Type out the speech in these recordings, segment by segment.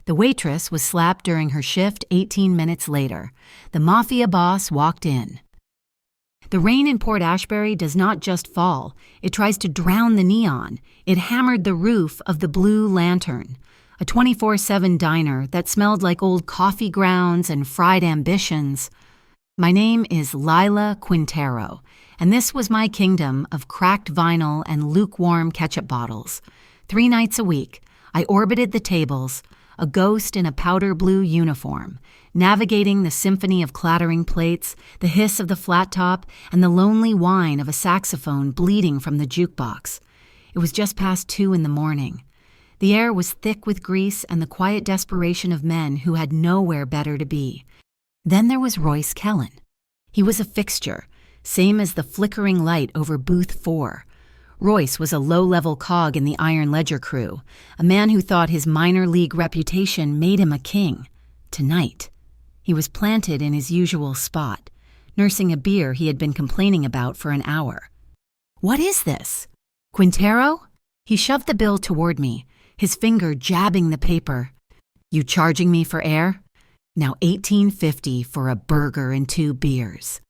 The waitress was slapped during her shift 18 minutes later. The mafia boss walked in. The rain in Port Ashbury does not just fall. It tries to drown the neon. It hammered the roof of the Blue Lantern, a 24/7 diner that smelled like old coffee grounds and fried ambitions. My name is Lila Quintero, and this was my kingdom of cracked vinyl and lukewarm ketchup bottles. 3 nights a week, I orbited the tables, a ghost in a powder blue uniform, navigating the symphony of clattering plates, the hiss of the flat top, and the lonely whine of a saxophone bleeding from the jukebox. It was just past 2 in the morning. The air was thick with grease and the quiet desperation of men who had nowhere better to be. Then there was Royce Kellen. He was a fixture, same as the flickering light over booth 4. Royce was a low-level cog in the Iron Ledger crew, a man who thought his minor league reputation made him a king. Tonight, he was planted in his usual spot, nursing a beer he had been complaining about for an hour. "What is this? Quintero?" He shoved the bill toward me, his finger jabbing the paper. "You charging me for air? Now $18.50 for a burger and 2 beers.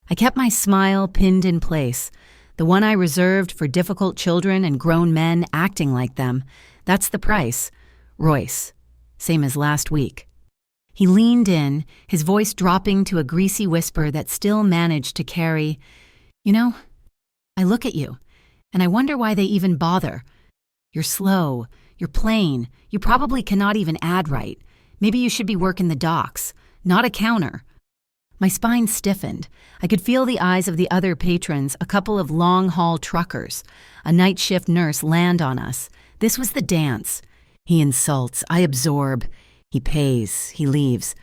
I kept my smile pinned in place, the one I reserved for difficult children and grown men acting like them. That's the price. Royce, same as last week. He leaned in, his voice dropping to a greasy whisper that still managed to carry, "You know, I look at you, and I wonder why they even bother. You're slow, you're plain, you probably cannot even add right. Maybe you should be working the docks, not a counter." My spine stiffened. I could feel the eyes of the other patrons, a couple of long-haul truckers, a night shift nurse land on us. This was the dance. He insults, I absorb. He pays, he leaves.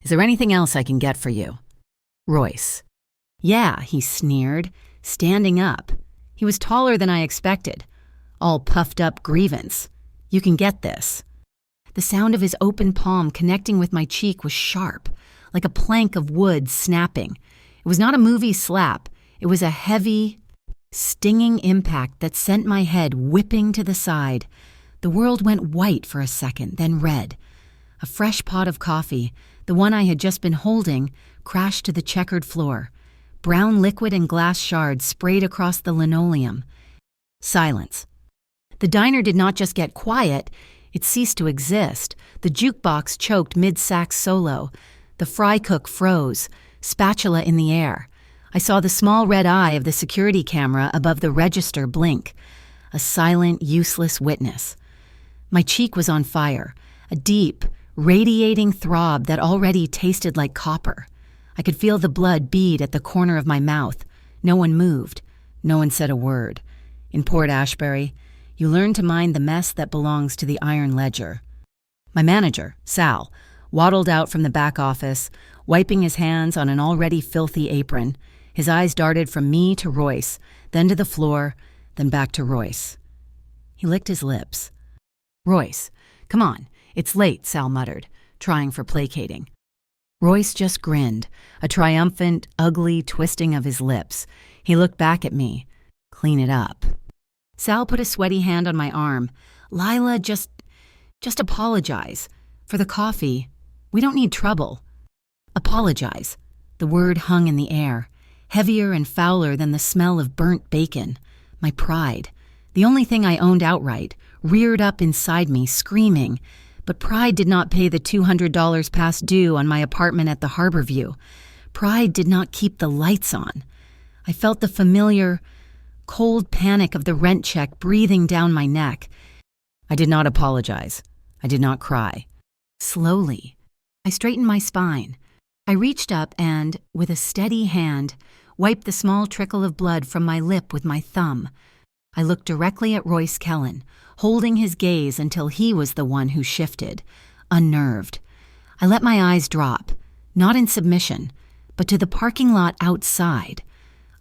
"Is there anything else I can get for you?" Royce. "Yeah," he sneered, standing up. He was taller than I expected. All puffed up grievance. "You can get this." The sound of his open palm connecting with my cheek was sharp, like a plank of wood snapping. It was not a movie slap. It was a heavy, stinging impact that sent my head whipping to the side. The world went white for a second, then red. A fresh pot of coffee, the one I had just been holding, crashed to the checkered floor. Brown liquid and glass shards sprayed across the linoleum. Silence. The diner did not just get quiet, it ceased to exist. The jukebox choked mid-sax solo. The fry cook froze, spatula in the air. I saw the small red eye of the security camera above the register blink. A silent, useless witness. My cheek was on fire, a deep, radiating throb that already tasted like copper. I could feel the blood bead at the corner of my mouth. No one moved. No one said a word. In Port Ashbury, you learn to mind the mess that belongs to the Iron Ledger. My manager, Sal, waddled out from the back office, wiping his hands on an already filthy apron. His eyes darted from me to Royce, then to the floor, then back to Royce. He licked his lips. "Royce, come on, it's late," Sal muttered, trying for placating. Royce just grinned, a triumphant, ugly twisting of his lips. He looked back at me. "Clean it up." Sal put a sweaty hand on my arm. "Lila, just apologize. For the coffee, we don't need trouble. Apologize." The word hung in the air, heavier and fouler than the smell of burnt bacon. My pride, the only thing I owned outright, reared up inside me, screaming. But pride did not pay the $200 past due on my apartment at the Harborview. Pride did not keep the lights on. I felt the familiar, cold panic of the rent check breathing down my neck. I did not apologize. I did not cry. Slowly, I straightened my spine. I reached up and, with a steady hand, wiped the small trickle of blood from my lip with my thumb. I looked directly at Royce Kellen, holding his gaze until he was the one who shifted, unnerved. I let my eyes drop, not in submission, but to the parking lot outside.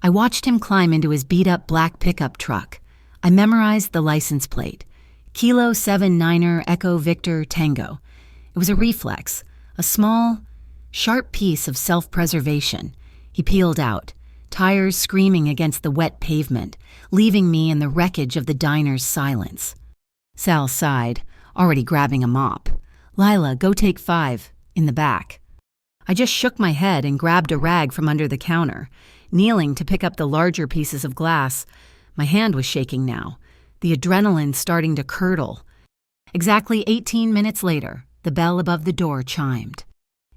I watched him climb into his beat-up black pickup truck. I memorized the license plate. Kilo 79er Echo Victor Tango. It was a reflex, a small, sharp piece of self-preservation. He peeled out, tires screaming against the wet pavement, leaving me in the wreckage of the diner's silence. Sal sighed, already grabbing a mop. "Lila, go take 5, in the back." I just shook my head and grabbed a rag from under the counter, kneeling to pick up the larger pieces of glass. My hand was shaking now, the adrenaline starting to curdle. Exactly 18 minutes later, the bell above the door chimed.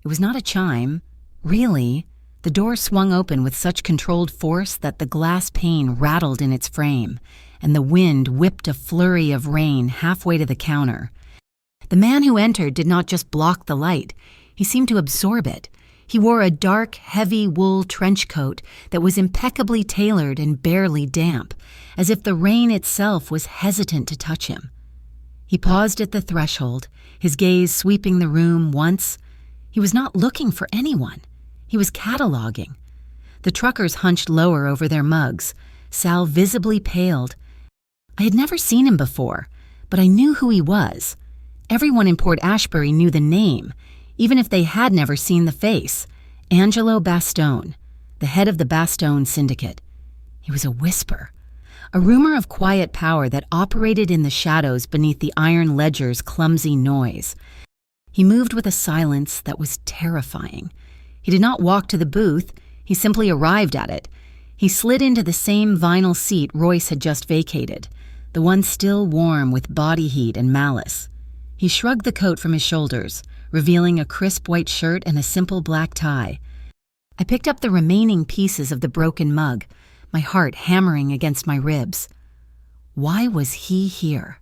It was not a chime. Really, the door swung open with such controlled force that the glass pane rattled in its frame, and the wind whipped a flurry of rain halfway to the counter. The man who entered did not just block the light. He seemed to absorb it. He wore a dark, heavy wool trench coat that was impeccably tailored and barely damp, as if the rain itself was hesitant to touch him. He paused at the threshold, his gaze sweeping the room once. He was not looking for anyone. He was cataloging. The truckers hunched lower over their mugs. Sal visibly paled. I had never seen him before, but I knew who he was. Everyone in Port Ashbury knew the name, even if they had never seen the face. Angelo Bastone, the head of the Bastone Syndicate. He was a whisper, a rumor of quiet power that operated in the shadows beneath the iron ledger's clumsy noise. He moved with a silence that was terrifying. He did not walk to the booth, he simply arrived at it. He slid into the same vinyl seat Royce had just vacated, the one still warm with body heat and malice. He shrugged the coat from his shoulders, revealing a crisp white shirt and a simple black tie. I picked up the remaining pieces of the broken mug, my heart hammering against my ribs. Why was he here?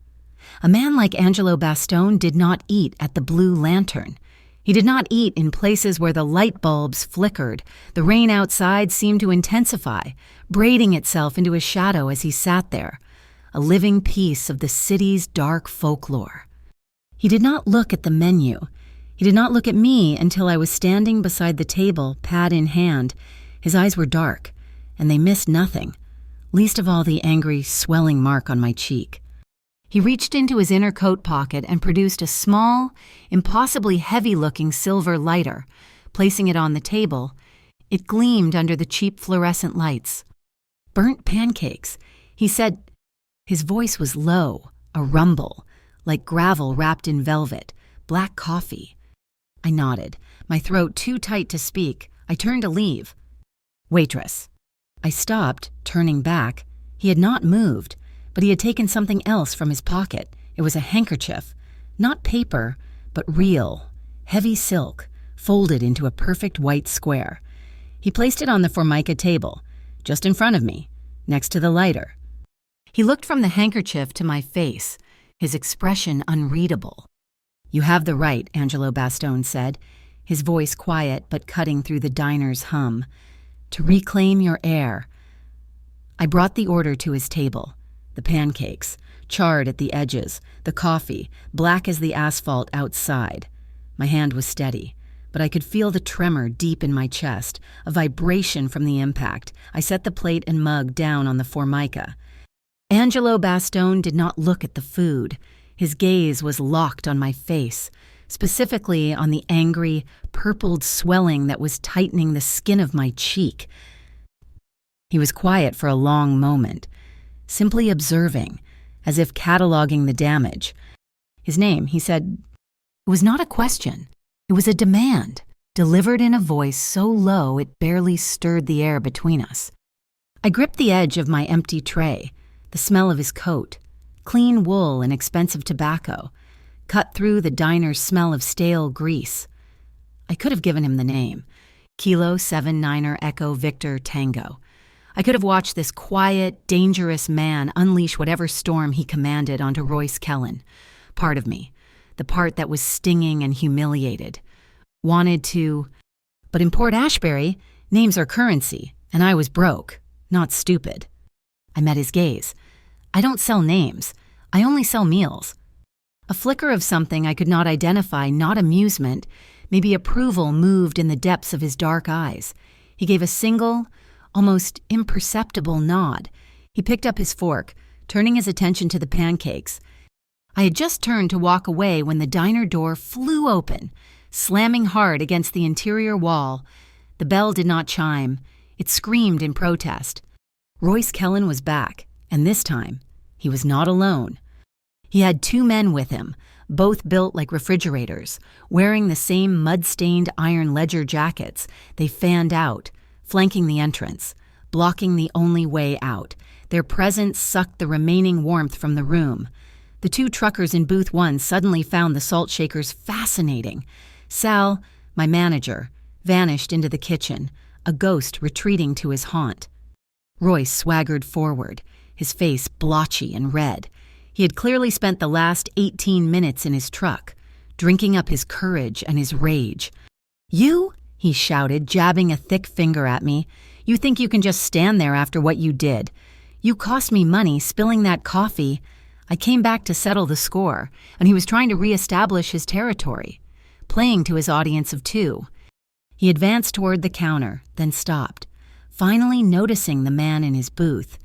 A man like Angelo Bastone did not eat at the Blue Lantern. He did not eat in places where the light bulbs flickered. The rain outside seemed to intensify, braiding itself into a shadow as he sat there, a living piece of the city's dark folklore. He did not look at the menu. He did not look at me until I was standing beside the table, pad in hand. His eyes were dark, and they missed nothing, least of all the angry, swelling mark on my cheek. He reached into his inner coat pocket and produced a small, impossibly heavy-looking silver lighter. Placing it on the table, it gleamed under the cheap fluorescent lights. "Burnt pancakes," he said. His voice was low, a rumble, like gravel wrapped in velvet. "Black coffee." I nodded, my throat too tight to speak. I turned to leave. "Waitress." I stopped, turning back. He had not moved, but he had taken something else from his pocket. It was a handkerchief, not paper, but real, heavy silk, folded into a perfect white square. He placed it on the Formica table, just in front of me, next to the lighter. He looked from the handkerchief to my face, his expression unreadable. "You have the right," Angelo Bastone said, his voice quiet but cutting through the diner's hum, "to reclaim your air." I brought the order to his table. The pancakes, charred at the edges, the coffee, black as the asphalt outside. My hand was steady, but I could feel the tremor deep in my chest, a vibration from the impact. I set the plate and mug down on the Formica. Angelo Bastone did not look at the food. His gaze was locked on my face, specifically on the angry, purpled swelling that was tightening the skin of my cheek. He was quiet for a long moment, simply observing, as if cataloging the damage. His name, he said. It was not a question. It was a demand, delivered in a voice so low it barely stirred the air between us. I gripped the edge of my empty tray, the smell of his coat, clean wool and expensive tobacco, cut through the diner's smell of stale grease. I could have given him the name, Kilo 7 Niner Echo Victor Tango. I could have watched this quiet, dangerous man unleash whatever storm he commanded onto Royce Kellen. Part of me, the part that was stinging and humiliated, wanted to. But in Port Ashbury, names are currency, and I was broke, not stupid. I met his gaze. "I don't sell names. I only sell meals." A flicker of something I could not identify, not amusement, maybe approval, moved in the depths of his dark eyes. He gave a single, almost imperceptible nod. He picked up his fork, turning his attention to the pancakes. I had just turned to walk away when the diner door flew open, slamming hard against the interior wall. The bell did not chime. It screamed in protest. Royce Kellen was back, and this time, he was not alone. He had 2 men with him, both built like refrigerators. Wearing the same mud-stained iron ledger jackets, they fanned out, flanking the entrance, blocking the only way out. Their presence sucked the remaining warmth from the room. The two truckers in Booth 1 suddenly found the salt shakers fascinating. Sal, my manager, vanished into the kitchen, a ghost retreating to his haunt. Royce swaggered forward, his face blotchy and red. He had clearly spent the last 18 minutes in his truck, drinking up his courage and his rage. "You?" he shouted, jabbing a thick finger at me. "You think you can just stand there after what you did? You cost me money spilling that coffee." I came back to settle the score, and he was trying to reestablish his territory, playing to his audience of two. He advanced toward the counter, then stopped, finally noticing the man in his booth.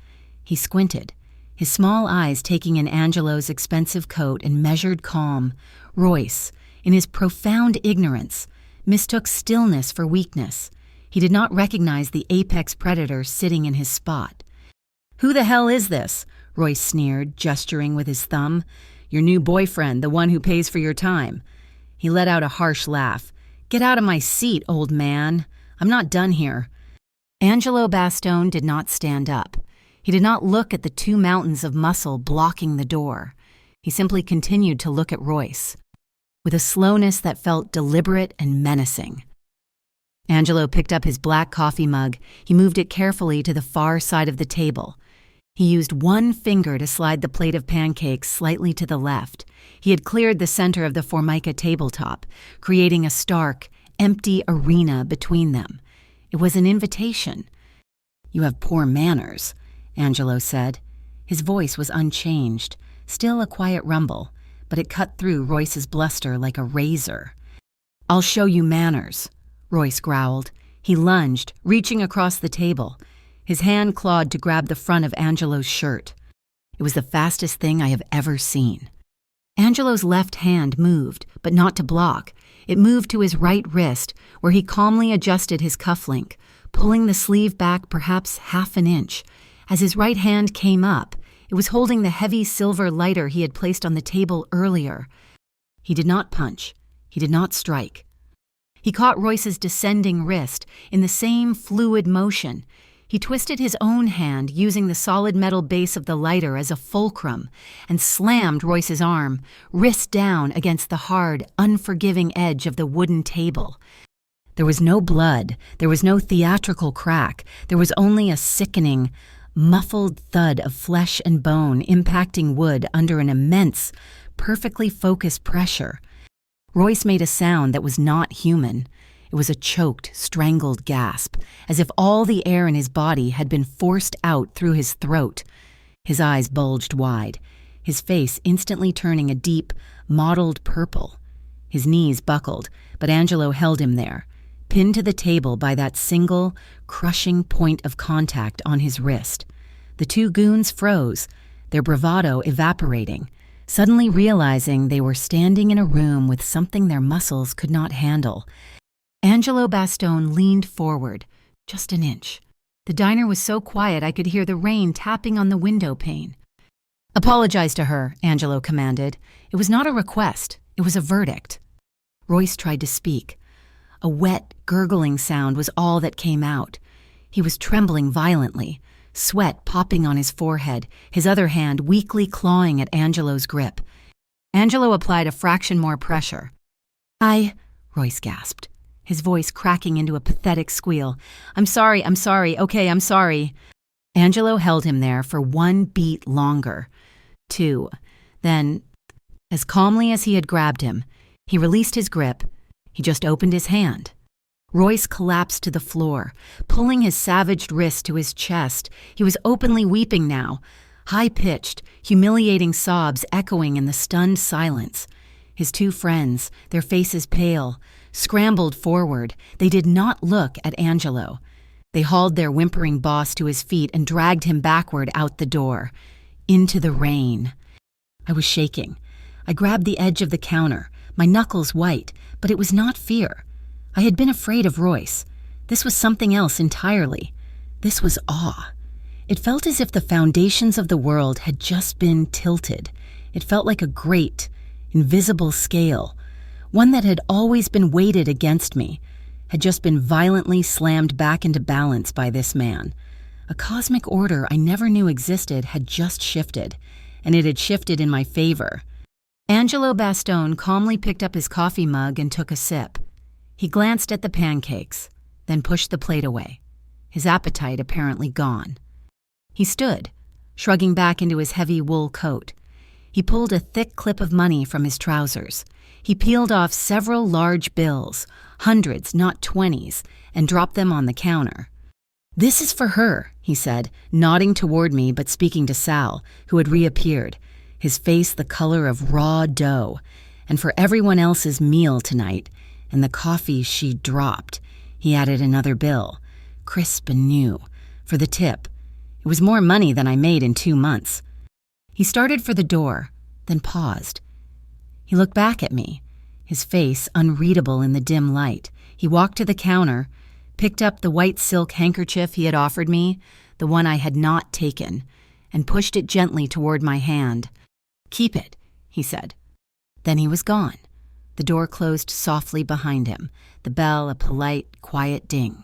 He squinted, his small eyes taking in Angelo's expensive coat and measured calm. Royce, in his profound ignorance, mistook stillness for weakness. He did not recognize the apex predator sitting in his spot. "Who the hell is this?" Royce sneered, gesturing with his thumb. "Your new boyfriend, the one who pays for your time." He let out a harsh laugh. "Get out of my seat, old man. I'm not done here." Angelo Bastone did not stand up. He did not look at the two mountains of muscle blocking the door. He simply continued to look at Royce, with a slowness that felt deliberate and menacing. Angelo picked up his black coffee mug. He moved it carefully to the far side of the table. He used one finger to slide the plate of pancakes slightly to the left. He had cleared the center of the Formica tabletop, creating a stark, empty arena between them. It was an invitation. "You have poor manners," Angelo said. His voice was unchanged, still a quiet rumble, but it cut through Royce's bluster like a razor. "I'll show you manners," Royce growled. He lunged, reaching across the table. His hand clawed to grab the front of Angelo's shirt. It was the fastest thing I have ever seen. Angelo's left hand moved, but not to block. It moved to his right wrist, where he calmly adjusted his cufflink, pulling the sleeve back perhaps half an inch. As his right hand came up, it was holding the heavy silver lighter he had placed on the table earlier. He did not punch. He did not strike. He caught Royce's descending wrist in the same fluid motion. He twisted his own hand, using the solid metal base of the lighter as a fulcrum, and slammed Royce's arm, wrist down against the hard, unforgiving edge of the wooden table. There was no blood, there was no theatrical crack, there was only a sickening, muffled thud of flesh and bone impacting wood under an immense, perfectly focused pressure. Royce made a sound that was not human. It was a choked, strangled gasp, as if all the air in his body had been forced out through his throat. His eyes bulged wide, his face instantly turning a deep, mottled purple. His knees buckled, but Angelo held him there, pinned to the table by that single, crushing point of contact on his wrist. The two goons froze, their bravado evaporating, suddenly realizing they were standing in a room with something their muscles could not handle. Angelo Bastone leaned forward, just an inch. The diner was so quiet I could hear the rain tapping on the window pane. "Apologize to her," Angelo commanded. It was not a request, it was a verdict. Royce tried to speak. A wet, gurgling sound was all that came out. He was trembling violently, sweat popping on his forehead, his other hand weakly clawing at Angelo's grip. Angelo applied a fraction more pressure. Royce gasped, his voice cracking into a pathetic squeal. I'm sorry, okay, I'm sorry." Angelo held him there for one beat longer. Two. Then, as calmly as he had grabbed him, he released his grip. He just opened his hand. Royce collapsed to the floor, pulling his savaged wrist to his chest. He was openly weeping now, high-pitched, humiliating sobs echoing in the stunned silence. His two friends, their faces pale, scrambled forward. They did not look at Angelo. They hauled their whimpering boss to his feet and dragged him backward out the door, into the rain. I was shaking. I grabbed the edge of the counter, my knuckles white, but it was not fear. I had been afraid of Royce. This was something else entirely. This was awe. It felt as if the foundations of the world had just been tilted. It felt like a great, invisible scale, one that had always been weighted against me, had just been violently slammed back into balance by this man. A cosmic order I never knew existed had just shifted, and it had shifted in my favor. Angelo Bastone calmly picked up his coffee mug and took a sip. He glanced at the pancakes, then pushed the plate away, his appetite apparently gone. He stood, shrugging back into his heavy wool coat. He pulled a thick clip of money from his trousers. He peeled off several large bills, hundreds, not 20s, and dropped them on the counter. "This is for her," he said, nodding toward me but speaking to Sal, who had reappeared, his face the color of raw dough, "and for everyone else's meal tonight, and the coffee she dropped." He added another bill, crisp and new, for the tip. It was more money than I made in 2 months. He started for the door, then paused. He looked back at me, his face unreadable in the dim light. He walked to the counter, picked up the white silk handkerchief he had offered me, the one I had not taken, and pushed it gently toward my hand. "Keep it," he said. Then he was gone. The door closed softly behind him, the bell a polite, quiet ding.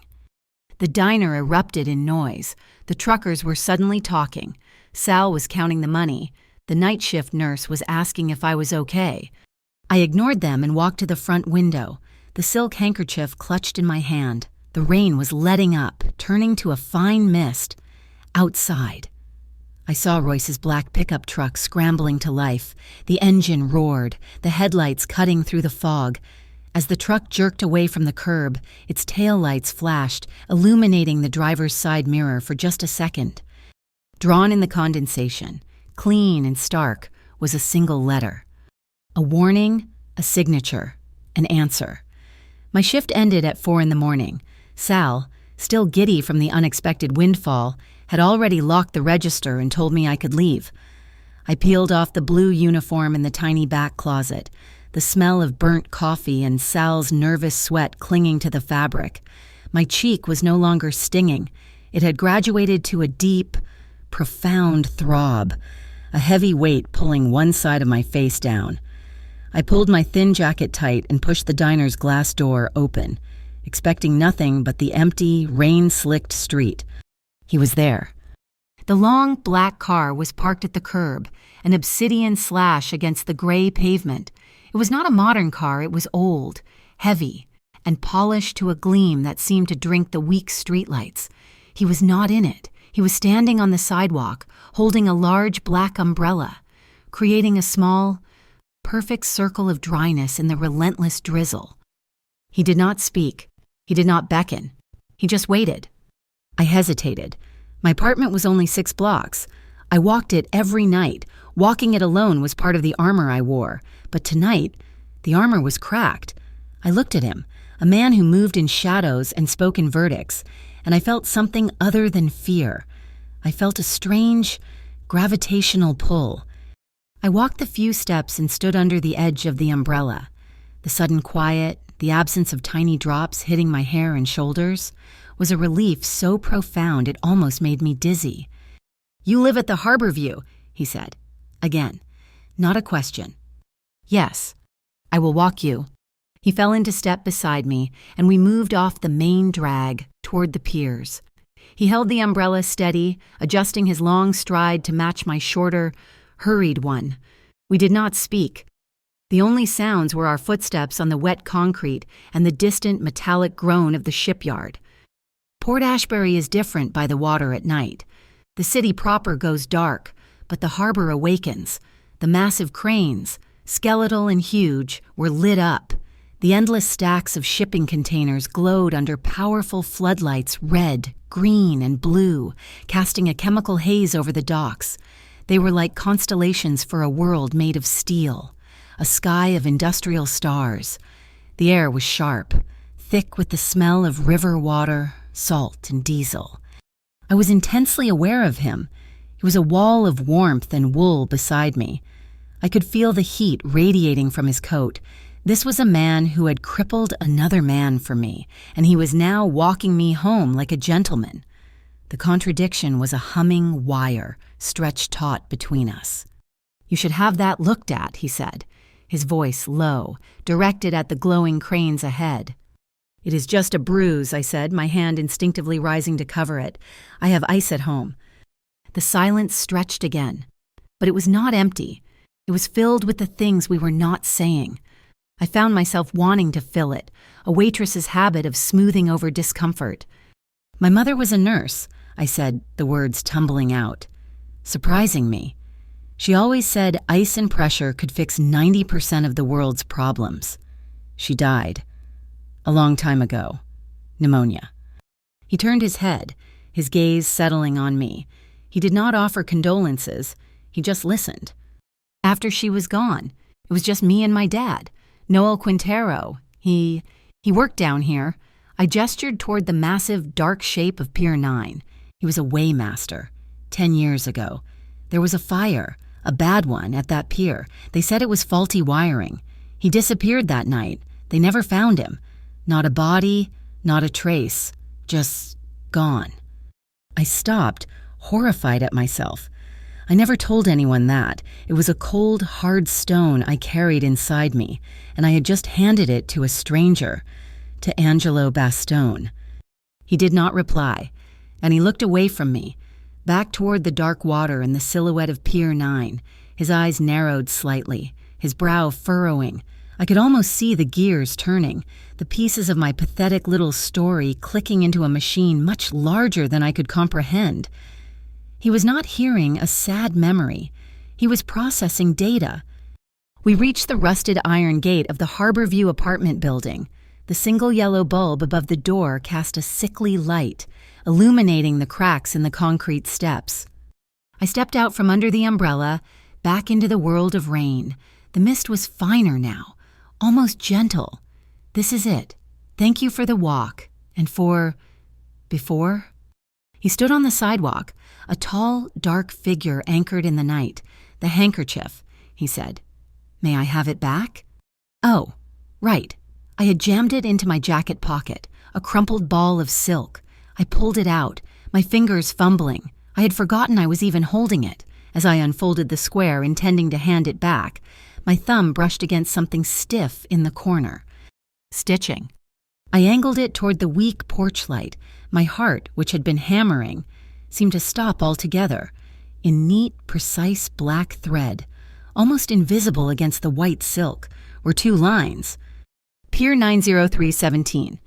The diner erupted in noise. The truckers were suddenly talking. Sal was counting the money. The night shift nurse was asking if I was okay. I ignored them and walked to the front window, the silk handkerchief clutched in my hand. The rain was letting up, turning to a fine mist. Outside, I saw Royce's black pickup truck scrambling to life. The engine roared, the headlights cutting through the fog. As the truck jerked away from the curb, its taillights flashed, illuminating the driver's side mirror for just a second. Drawn in the condensation, clean and stark, was a single letter. A warning, a signature, an answer. My shift ended at 4 a.m. Sal, still giddy from the unexpected windfall, had already locked the register and told me I could leave. I peeled off the blue uniform in the tiny back closet, the smell of burnt coffee and Sal's nervous sweat clinging to the fabric. My cheek was no longer stinging. It had graduated to a deep, profound throb, a heavy weight pulling one side of my face down. I pulled my thin jacket tight and pushed the diner's glass door open, expecting nothing but the empty, rain-slicked street. He was there. The long, black car was parked at the curb, an obsidian slash against the gray pavement. It was not a modern car, it was old, heavy, and polished to a gleam that seemed to drink the weak streetlights. He was not in it. He was standing on the sidewalk, holding a large black umbrella, creating a small, perfect circle of dryness in the relentless drizzle. He did not speak. He did not beckon. He just waited. I hesitated. My apartment was only 6 blocks. I walked it every night. Walking it alone was part of the armor I wore. But tonight, the armor was cracked. I looked at him, a man who moved in shadows and spoke in verdicts, and I felt something other than fear. I felt a strange, gravitational pull. I walked the few steps and stood under the edge of the umbrella. The sudden quiet, the absence of tiny drops hitting my hair and shoulders, was a relief so profound it almost made me dizzy. "You live at the Harbor View," he said. Again, not a question. "Yes, I will walk you." He fell into step beside me, and we moved off the main drag toward the piers. He held the umbrella steady, adjusting his long stride to match my shorter, hurried one. We did not speak. The only sounds were our footsteps on the wet concrete and the distant metallic groan of the shipyard. Port Ashbury is different by the water at night. The city proper goes dark, but the harbor awakens. The massive cranes, skeletal and huge, were lit up. The endless stacks of shipping containers glowed under powerful floodlights, red, green, and blue, casting a chemical haze over the docks. They were like constellations for a world made of steel, a sky of industrial stars. The air was sharp, thick with the smell of river water, salt, and diesel. I was intensely aware of him. He was a wall of warmth and wool beside me. I could feel the heat radiating from his coat. This was a man who had crippled another man for me, and he was now walking me home like a gentleman. The contradiction was a humming wire stretched taut between us. "You should have that looked at," he said. his voice low, directed at the glowing cranes ahead. "It is just a bruise," I said, my hand instinctively rising to cover it. "I have ice at home." The silence stretched again, but it was not empty. It was filled with the things we were not saying. I found myself wanting to fill it, a waitress's habit of smoothing over discomfort. "My mother was a nurse," I said, the words tumbling out. Surprising me. She always said ice and pressure could fix 90% of the world's problems. She died. A long time ago. Pneumonia. He turned his head, his gaze settling on me. He did not offer condolences. He just listened. After she was gone, it was just me and my dad, Noel Quintero. He worked down here. I gestured toward the massive, dark shape of Pier 9. He was a waymaster. 10 years ago. There was a fire, a bad one, at that pier. They said it was faulty wiring. He disappeared that night. They never found him. Not a body, not a trace. Just gone. I stopped, horrified at myself. I never told anyone that. It was a cold, hard stone I carried inside me, and I had just handed it to a stranger, to Angelo Bastone. He did not reply, and he looked away from me, back toward the dark water and the silhouette of Pier 9. His eyes narrowed slightly, his brow furrowing. I could almost see the gears turning, the pieces of my pathetic little story clicking into a machine much larger than I could comprehend. He was not hearing a sad memory. He was processing data. We reached the rusted iron gate of the Harborview apartment building. The single yellow bulb above the door cast a sickly light, illuminating the cracks in the concrete steps. I stepped out from under the umbrella, back into the world of rain. The mist was finer now, almost gentle. "This is it. Thank you for the walk. And for... before?" He stood on the sidewalk, a tall, dark figure anchored in the night. "The handkerchief," he said. "May I have it back?" Oh, right. I had jammed it into my jacket pocket, a crumpled ball of silk. I pulled it out, my fingers fumbling. I had forgotten I was even holding it. As I unfolded the square, intending to hand it back, my thumb brushed against something stiff in the corner. Stitching. I angled it toward the weak porch light. My heart, which had been hammering, seemed to stop altogether. In neat, precise black thread, almost invisible against the white silk, were two lines. Pier 90317.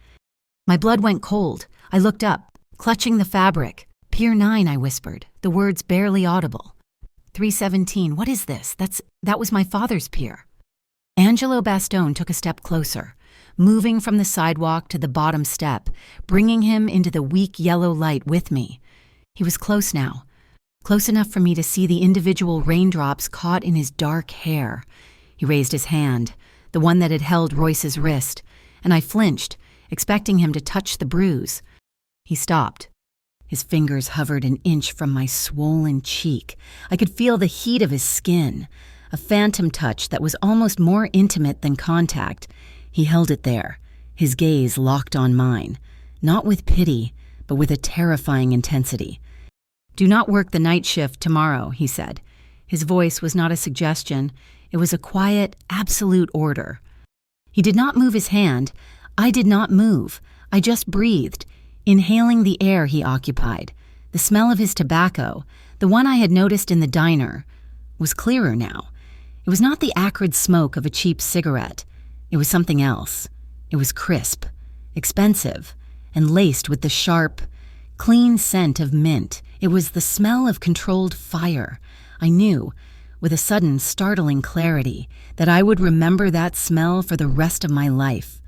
My blood went cold. I looked up, clutching the fabric. "Pier 9, I whispered, the words barely audible. 317, what is this? That was my father's pier. Angelo Bastone took a step closer, moving from the sidewalk to the bottom step, bringing him into the weak yellow light with me. He was close now, close enough for me to see the individual raindrops caught in his dark hair. He raised his hand, the one that had held Royce's wrist, and I flinched, expecting him to touch the bruise. He stopped. His fingers hovered an inch from my swollen cheek. I could feel the heat of his skin, a phantom touch that was almost more intimate than contact. He held it there, his gaze locked on mine, not with pity, but with a terrifying intensity. "Do not work the night shift tomorrow," he said. His voice was not a suggestion. It was a quiet, absolute order. He did not move his hand. I did not move. I just breathed, inhaling the air he occupied. The smell of his tobacco, the one I had noticed in the diner, was clearer now. It was not the acrid smoke of a cheap cigarette. It was something else. It was crisp, expensive, and laced with the sharp, clean scent of mint. It was the smell of controlled fire. I knew, with a sudden startling clarity, that I would remember that smell for the rest of my life.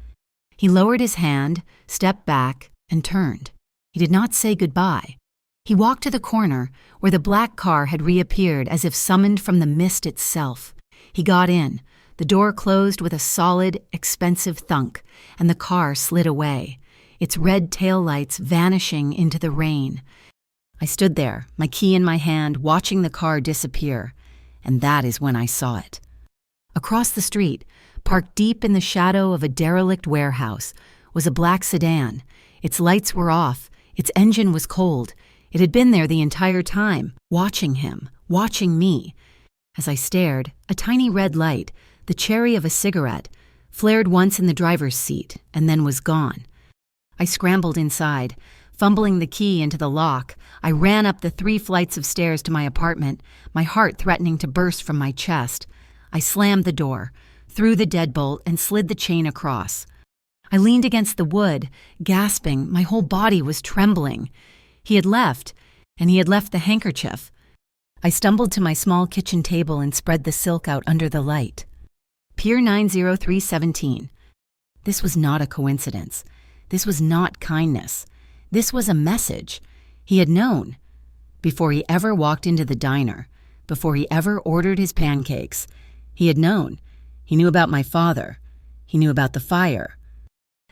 He lowered his hand, stepped back, and turned. He did not say goodbye. He walked to the corner, where the black car had reappeared as if summoned from the mist itself. He got in. The door closed with a solid, expensive thunk, and the car slid away, its red taillights vanishing into the rain. I stood there, my key in my hand, watching the car disappear, and that is when I saw it. Across the street, parked deep in the shadow of a derelict warehouse, was a black sedan. Its lights were off, its engine was cold. It had been there the entire time, watching him, watching me. As I stared, a tiny red light, the cherry of a cigarette, flared once in the driver's seat and then was gone. I scrambled inside. Fumbling the key into the lock, I ran up the 3 flights of stairs to my apartment, my heart threatening to burst from my chest. I slammed the door, threw the deadbolt, and slid the chain across. I leaned against the wood, gasping. My whole body was trembling. He had left, and he had left the handkerchief. I stumbled to my small kitchen table and spread the silk out under the light. Pier 90317. This was not a coincidence. This was not kindness. This was a message. He had known. Before he ever walked into the diner, before he ever ordered his pancakes, he had known. He knew about my father. He knew about the fire.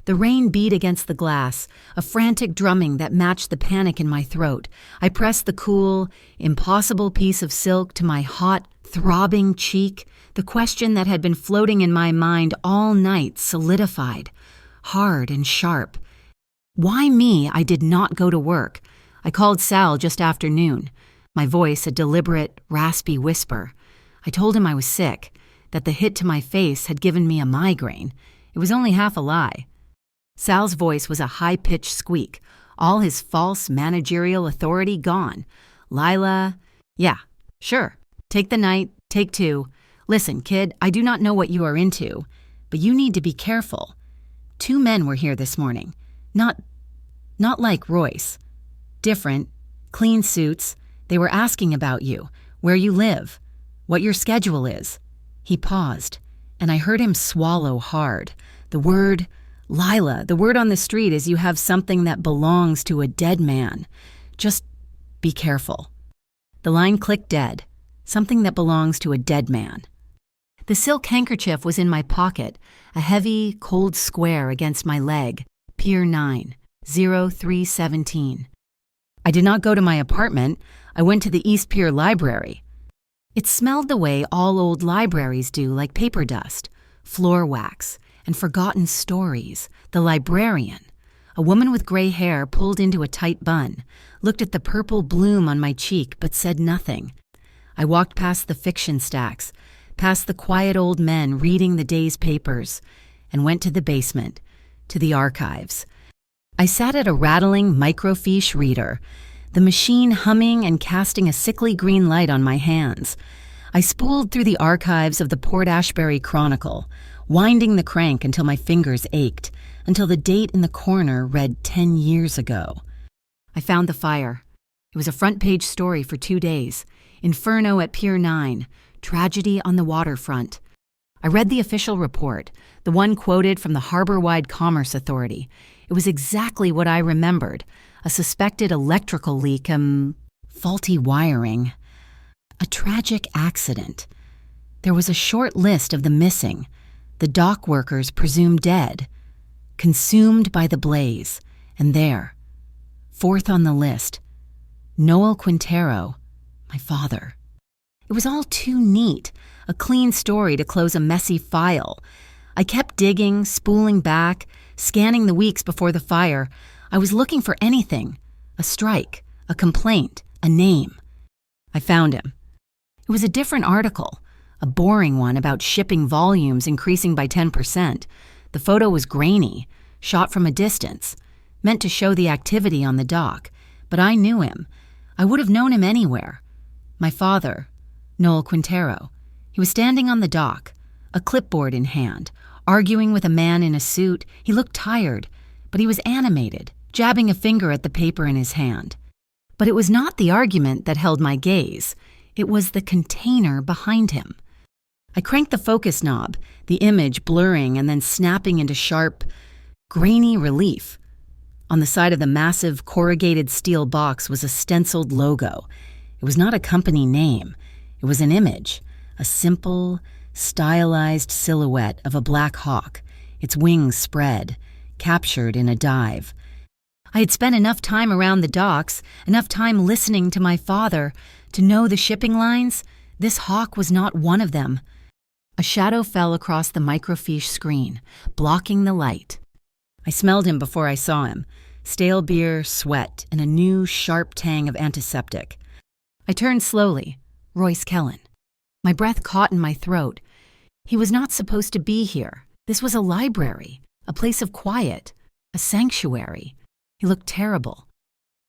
The rain beat against the glass, a frantic drumming that matched the panic in my throat. I pressed the cool, impossible piece of silk to my hot, throbbing cheek. The question that had been floating in my mind all night solidified, hard and sharp. Why me? I did not go to work. I called Sal just after noon, my voice a deliberate, raspy whisper. I told him I was sick, that the hit to my face had given me a migraine. It was only half a lie. Sal's voice was a high-pitched squeak, all his false managerial authority gone. Lila, yeah, sure, take the night, take 2. Listen, kid, I do not know what you are into, but you need to be careful. 2 men were here this morning. Not like Royce. Different, clean suits. They were asking about you, where you live, what your schedule is. He paused, and I heard him swallow hard. The word, Lila, the word on the street is you have something that belongs to a dead man. Just be careful. The line clicked dead. Something that belongs to a dead man. The silk handkerchief was in my pocket, a heavy, cold square against my leg. Pier 90317. I did not go to my apartment. I went to the East Pier Library. It smelled the way all old libraries do, like paper dust, floor wax, and forgotten stories. The librarian, a woman with gray hair pulled into a tight bun, looked at the purple bloom on my cheek but said nothing. I walked past the fiction stacks, past the quiet old men reading the day's papers, and went to the basement, to the archives. I sat at a rattling microfiche reader, the machine humming and casting a sickly green light on my hands. I spooled through the archives of the Port Ashbury Chronicle, winding the crank until my fingers ached, until the date in the corner read 10 years ago. I found the fire. It was a front-page story for 2 days. Inferno at Pier 9, tragedy on the waterfront. I read the official report, the one quoted from the Harbor-wide Commerce Authority. It was exactly what I remembered. A suspected electrical leak, faulty wiring. A tragic accident. There was a short list of the missing, the dock workers presumed dead, consumed by the blaze, and there, 4th on the list, Noel Quintero, my father. It was all too neat, a clean story to close a messy file. I kept digging, spooling back, scanning the weeks before the fire. I was looking for anything, a strike, a complaint, a name. I found him. It was a different article, a boring one about shipping volumes increasing by 10%. The photo was grainy, shot from a distance, meant to show the activity on the dock, but I knew him. I would have known him anywhere. My father, Noel Quintero. He was standing on the dock, a clipboard in hand, arguing with a man in a suit. He looked tired, but he was animated, jabbing a finger at the paper in his hand. But it was not the argument that held my gaze. It was the container behind him. I cranked the focus knob, the image blurring and then snapping into sharp, grainy relief. On the side of the massive corrugated steel box was a stenciled logo. It was not a company name. It was an image, a simple, stylized silhouette of a black hawk, its wings spread, captured in a dive. I had spent enough time around the docks, enough time listening to my father, to know the shipping lines. This hawk was not one of them. A shadow fell across the microfiche screen, blocking the light. I smelled him before I saw him. Stale beer, sweat, and a new, sharp tang of antiseptic. I turned slowly. Royce Kellen. My breath caught in my throat. He was not supposed to be here. This was a library, a place of quiet, a sanctuary. He looked terrible.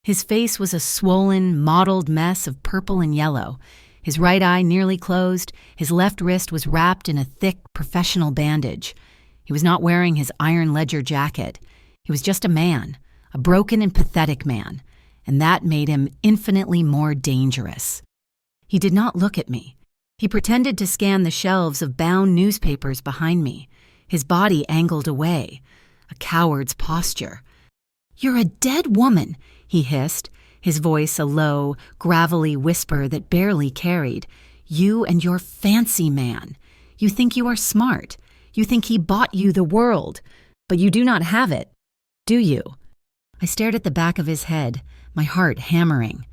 His face was a swollen, mottled mess of purple and yellow. His right eye nearly closed. His left wrist was wrapped in a thick, professional bandage. He was not wearing his iron ledger jacket. He was just a man, a broken and pathetic man, and that made him infinitely more dangerous. He did not look at me. He pretended to scan the shelves of bound newspapers behind me, his body angled away, a coward's posture. "You're a dead woman," he hissed, his voice a low, gravelly whisper that barely carried. "You and your fancy man. You think you are smart. You think he bought you the world, but you do not have it, do you?" I stared at the back of his head, my heart hammering.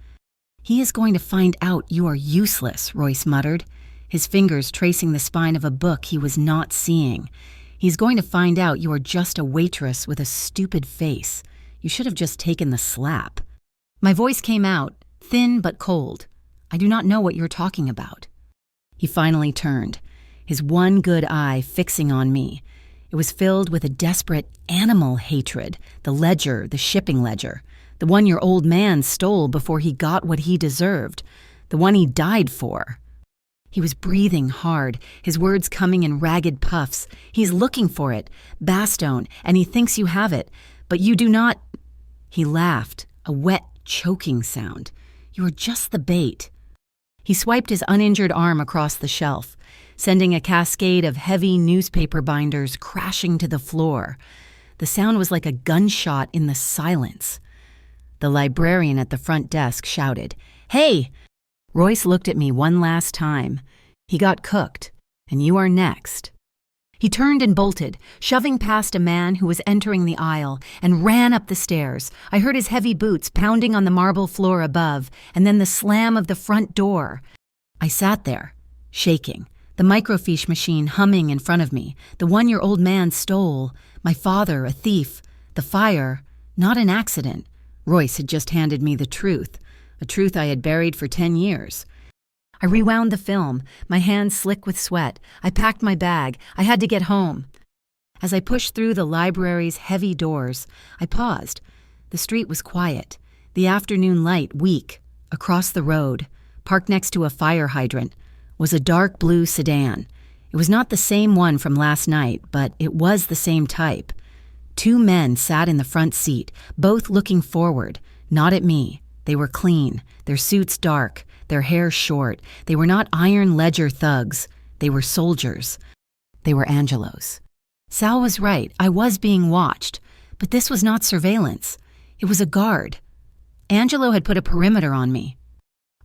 "He is going to find out you are useless," Royce muttered, his fingers tracing the spine of a book he was not seeing. "He's going to find out you are just a waitress with a stupid face. You should have just taken the slap." My voice came out, thin but cold. "I do not know what you're talking about." He finally turned, his one good eye fixing on me. It was filled with a desperate animal hatred, the ledger, the shipping ledger, the one your old man stole before he got what he deserved, the one he died for. He was breathing hard, his words coming in ragged puffs. "He's looking for it, Bastogne, and he thinks you have it, but you do not." He laughed, a wet, choking sound. "You are just the bait." He swiped his uninjured arm across the shelf, sending a cascade of heavy newspaper binders crashing to the floor. The sound was like a gunshot in the silence. The librarian at the front desk shouted, "Hey!" Royce looked at me one last time. "He got cooked, and you are next." He turned and bolted, shoving past a man who was entering the aisle, and ran up the stairs. I heard his heavy boots pounding on the marble floor above, and then the slam of the front door. I sat there, shaking, the microfiche machine humming in front of me, the one your old man stole, my father, a thief, the fire, not an accident. Royce had just handed me the truth, a truth I had buried for 10 years. I rewound the film, my hands slick with sweat. I packed my bag. I had to get home. As I pushed through the library's heavy doors, I paused. The street was quiet, the afternoon light weak. Across the road, parked next to a fire hydrant, was a dark blue sedan. It was not the same one from last night, but it was the same type. 2 men sat in the front seat, both looking forward, not at me. They were clean, their suits dark, their hair short. They were not iron ledger thugs. They were soldiers. They were Angelo's. Sal was right. I was being watched. But this was not surveillance. It was a guard. Angelo had put a perimeter on me.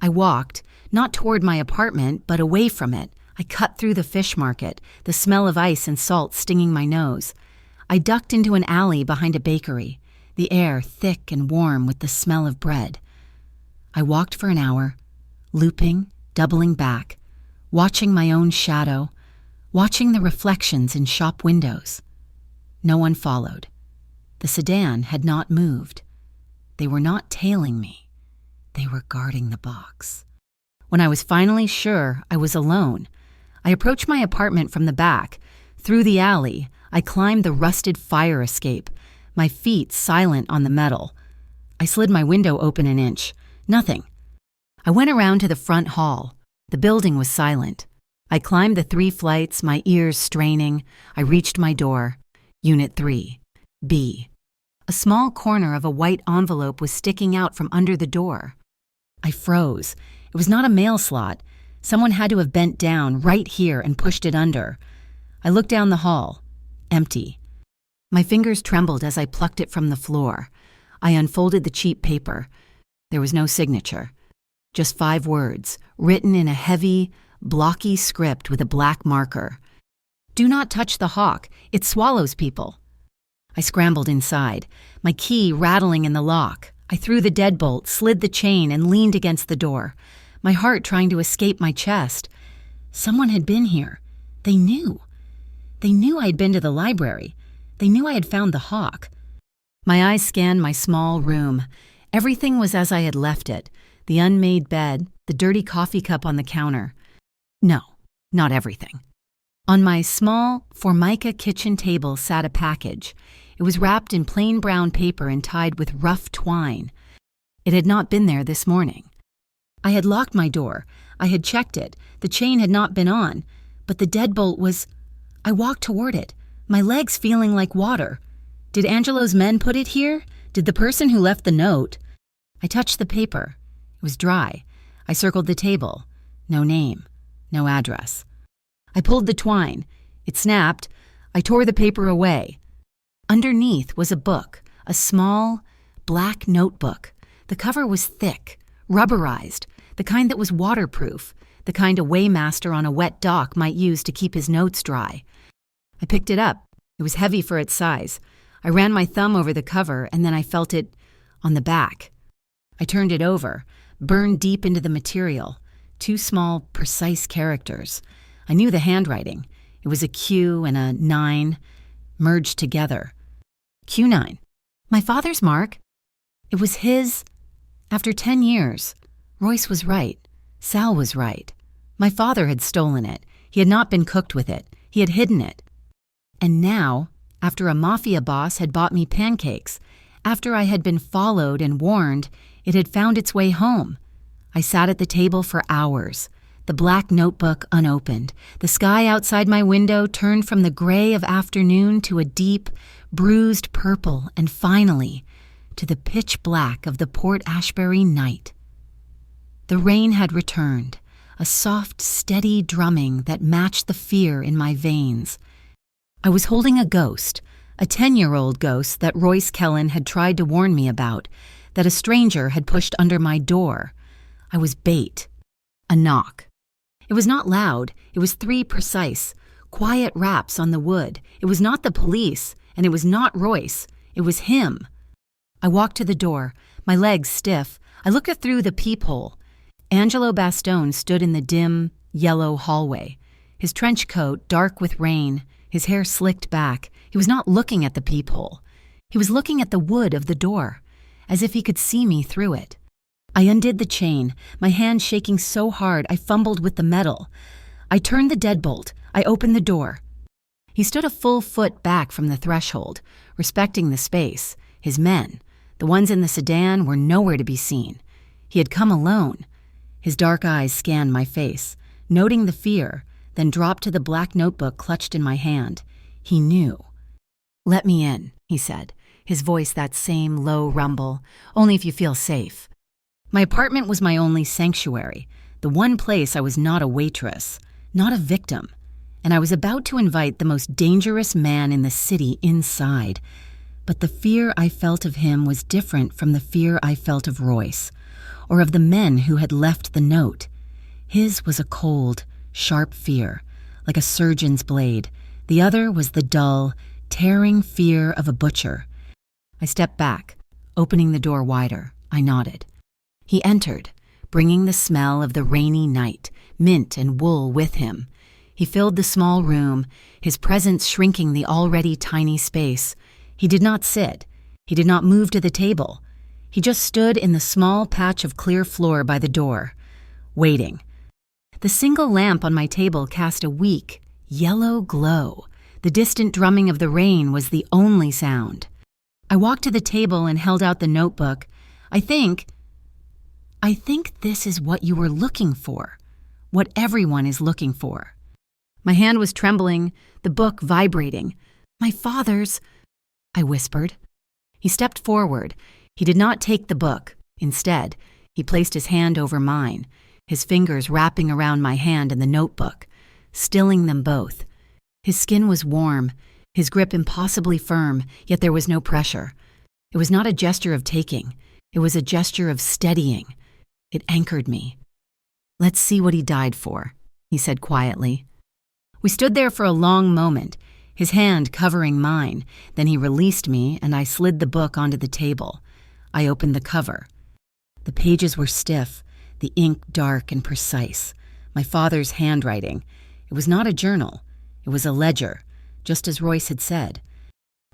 I walked, not toward my apartment, but away from it. I cut through the fish market, the smell of ice and salt stinging my nose. I ducked into an alley behind a bakery, the air thick and warm with the smell of bread. I walked for an hour, looping, doubling back, watching my own shadow, watching the reflections in shop windows. No one followed. The sedan had not moved. They were not tailing me. They were guarding the box. When I was finally sure I was alone, I approached my apartment from the back. Through the alley, I climbed the rusted fire escape, my feet silent on the metal. I slid my window open an inch. Nothing. I went around to the front hall. The building was silent. I climbed the 3 flights, my ears straining. I reached my door. Unit 3. B. A small corner of a white envelope was sticking out from under the door. I froze. It was not a mail slot. Someone had to have bent down right here and pushed it under. I looked down the hall. Empty. My fingers trembled as I plucked it from the floor. I unfolded the cheap paper. There was no signature. Just 5 words, written in a heavy, blocky script with a black marker. "Do not touch the hawk. It swallows people." I scrambled inside, my key rattling in the lock. I threw the deadbolt, slid the chain, and leaned against the door, my heart trying to escape my chest. Someone had been here. They knew. They knew I had been to the library. They knew I had found the hawk. My eyes scanned my small room. Everything was as I had left it. The unmade bed, the dirty coffee cup on the counter. No, not everything. On my small Formica kitchen table sat a package. It was wrapped in plain brown paper and tied with rough twine. It had not been there this morning. I had locked my door. I had checked it. The chain had not been on, but the deadbolt was... I walked toward it, my legs feeling like water. Did Angelo's men put it here? Did the person who left the note? I touched the paper. It was dry. I circled the table. No name. No address. I pulled the twine. It snapped. I tore the paper away. Underneath was a book, a small, black notebook. The cover was thick, rubberized, the kind that was waterproof, the kind a weighmaster on a wet dock might use to keep his notes dry. I picked it up. It was heavy for its size. I ran my thumb over the cover, and then I felt it on the back. I turned it over, burned deep into the material. 2 small, precise characters. I knew the handwriting. It was a Q and a 9, merged together. Q9. My father's mark. It was his. After 10 years, Royce was right. Sal was right. My father had stolen it. He had not been cooked with it. He had hidden it. And now, after a mafia boss had bought me pancakes, after I had been followed and warned, it had found its way home. I sat at the table for hours, the black notebook unopened. The sky outside my window turned from the gray of afternoon to a deep, bruised purple, and finally, to the pitch black of the Port Ashbury night. The rain had returned, a soft, steady drumming that matched the fear in my veins. I was holding a ghost, a 10-year-old ghost that Royce Kellen had tried to warn me about, that a stranger had pushed under my door. I was bait. A knock. It was not loud. It was 3 precise, quiet raps on the wood. It was not the police, and it was not Royce. It was him. I walked to the door, my legs stiff. I looked through the peephole. Angelo Bastone stood in the dim, yellow hallway. His trench coat dark with rain, his hair slicked back. He was not looking at the peephole. He was looking at the wood of the door, as if he could see me through it. I undid the chain, my hand shaking so hard I fumbled with the metal. I turned the deadbolt. I opened the door. He stood a full foot back from the threshold, respecting the space. His men, the ones in the sedan, were nowhere to be seen. He had come alone. His dark eyes scanned my face, noting the fear, then dropped to the black notebook clutched in my hand. He knew. "Let me in," he said, his voice that same low rumble, "only if you feel safe." My apartment was my only sanctuary, the one place I was not a waitress, not a victim, and I was about to invite the most dangerous man in the city inside. But the fear I felt of him was different from the fear I felt of Royce, or of the men who had left the note. His was a cold, sharp fear, like a surgeon's blade. The other was the dull, tearing fear of a butcher. I stepped back, opening the door wider. I nodded. He entered, bringing the smell of the rainy night, mint and wool with him. He filled the small room, his presence shrinking the already tiny space. He did not sit. He did not move to the table. He just stood in the small patch of clear floor by the door, waiting. The single lamp on my table cast a weak, yellow glow. The distant drumming of the rain was the only sound. I walked to the table and held out the notebook. I think this is what you were looking for, what everyone is looking for." My hand was trembling, the book vibrating. "My father's," I whispered. He stepped forward. He did not take the book. Instead, he placed his hand over mine, his fingers wrapping around my hand and the notebook, stilling them both. His skin was warm, his grip impossibly firm, yet there was no pressure. It was not a gesture of taking. It was a gesture of steadying. It anchored me. "Let's see what he died for," he said quietly. We stood there for a long moment, his hand covering mine. Then he released me, and I slid the book onto the table. I opened the cover. The pages were stiff, the ink dark and precise. My father's handwriting. It was not a journal. It was a ledger, just as Royce had said.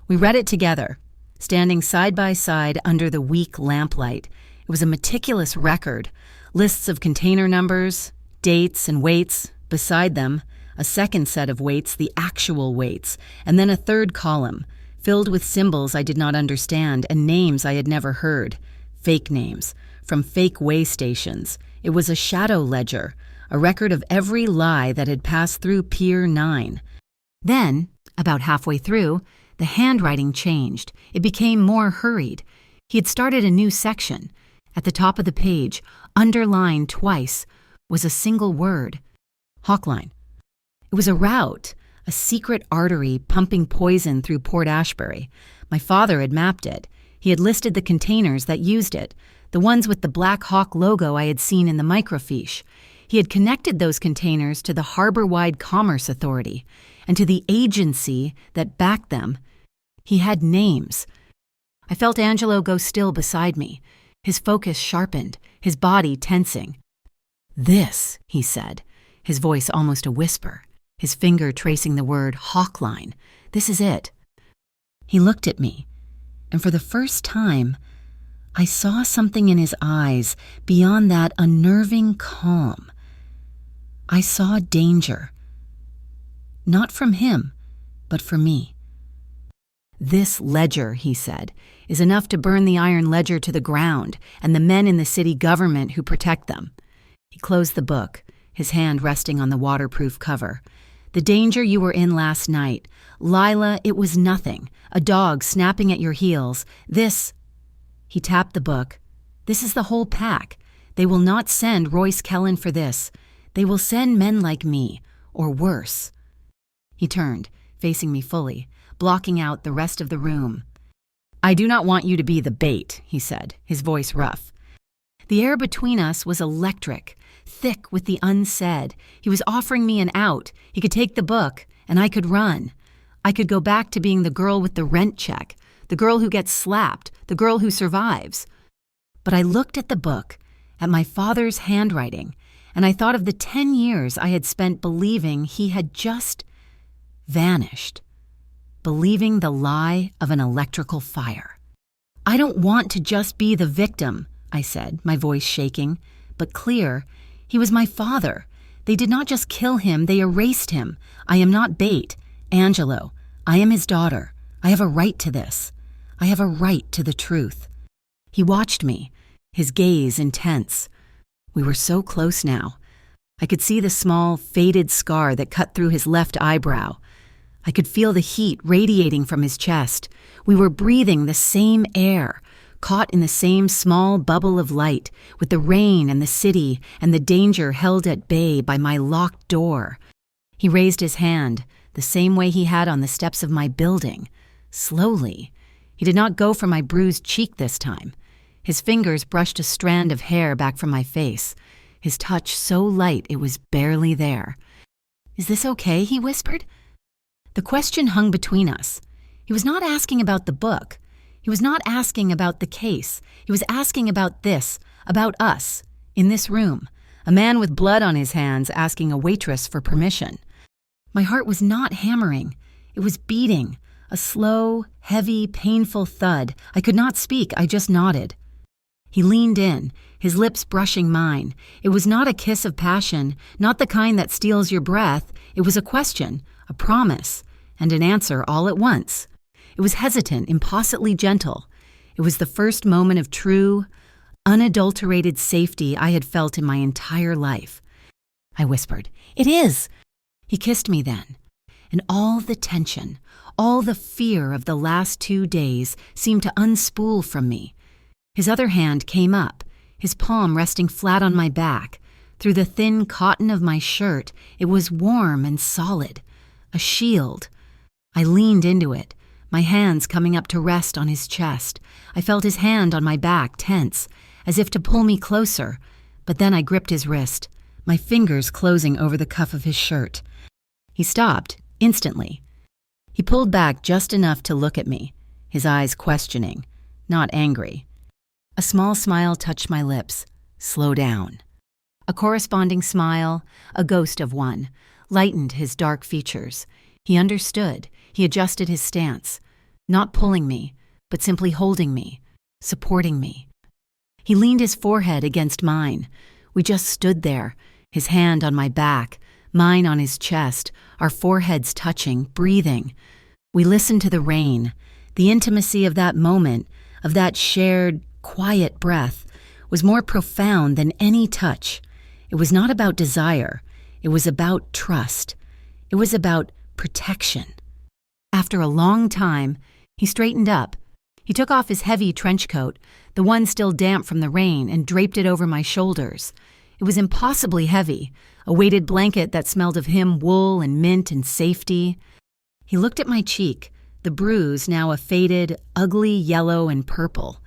We read it together, standing side by side under the weak lamplight. It was a meticulous record, lists of container numbers, dates, and weights. Beside them, a second set of weights, the actual weights, and then a third column, filled with symbols I did not understand and names I had never heard. Fake names, from fake way stations. It was a shadow ledger, a record of every lie that had passed through Pier 9. Then, about halfway through, the handwriting changed. It became more hurried. He had started a new section. At the top of the page, underlined twice, was a single word: Hawkline. It was a route, a secret artery pumping poison through Port Ashbury. My father had mapped it. He had listed the containers that used it, the ones with the Black Hawk logo I had seen in the microfiche. He had connected those containers to the Harbor-wide Commerce Authority and to the agency that backed them. He had names. I felt Angelo go still beside me, his focus sharpened, his body tensing. "This," he said, his voice almost a whisper, his finger tracing the word Hawkline. "This is it." He looked at me, and for the first time, I saw something in his eyes beyond that unnerving calm. I saw danger. Not from him, but for me. "This ledger," he said, "is enough to burn the Iron Ledger to the ground and the men in the city government who protect them." He closed the book, his hand resting on the waterproof cover. "The danger you were in last night. Lila, it was nothing. A dog snapping at your heels. This—" He tapped the book. "This is the whole pack. They will not send Royce Kellen for this. They will send men like me, or worse." He turned, facing me fully, blocking out the rest of the room. "I do not want you to be the bait," he said, his voice rough. The air between us was electric, thick with the unsaid. He was offering me an out. He could take the book, and I could run. I could go back to being the girl with the rent check, the girl who gets slapped, the girl who survives. But I looked at the book, at my father's handwriting, and I thought of the 10 years I had spent believing he had just vanished, believing the lie of an electrical fire. "I don't want to just be the victim," I said, my voice shaking, but clear. "He was my father. They did not just kill him, they erased him. I am not bait. Angelo, I am his daughter. I have a right to this. I have a right to the truth." He watched me, his gaze intense. We were so close now. I could see the small, faded scar that cut through his left eyebrow. I could feel the heat radiating from his chest. We were breathing the same air, caught in the same small bubble of light, with the rain and the city and the danger held at bay by my locked door. He raised his hand, the same way he had on the steps of my building, slowly. He did not go for my bruised cheek this time. His fingers brushed a strand of hair back from my face, his touch so light it was barely there. "Is this okay?" he whispered. The question hung between us. He was not asking about the book. He was not asking about the case. He was asking about this, about us, in this room. A man with blood on his hands asking a waitress for permission. My heart was not hammering. It was beating, a slow, heavy, painful thud. I could not speak, I just nodded. He leaned in, his lips brushing mine. It was not a kiss of passion, not the kind that steals your breath. It was a question, a promise, and an answer all at once. It was hesitant, impossibly gentle. It was the first moment of true, unadulterated safety I had felt in my entire life. I whispered, "It is." He kissed me then, and all the tension, all the fear of the last 2 days seemed to unspool from me. His other hand came up, his palm resting flat on my back. Through the thin cotton of my shirt, it was warm and solid, a shield. I leaned into it, my hands coming up to rest on his chest. I felt his hand on my back, tense, as if to pull me closer, but then I gripped his wrist, my fingers closing over the cuff of his shirt. He stopped, instantly. He pulled back just enough to look at me, his eyes questioning, not angry. A small smile touched my lips. "Slow down." A corresponding smile, a ghost of one, lightened his dark features. He understood. He adjusted his stance, not pulling me, but simply holding me, supporting me. He leaned his forehead against mine. We just stood there, his hand on my back, mine on his chest, our foreheads touching, breathing. We listened to the rain. The intimacy of that moment, of that shared, quiet breath, was more profound than any touch. It was not about desire. It was about trust. It was about protection. After a long time, he straightened up. He took off his heavy trench coat, the one still damp from the rain, and draped it over my shoulders. It was impossibly heavy, a weighted blanket that smelled of him, wool and mint and safety. He looked at my cheek, the bruise now a faded, ugly yellow and purple.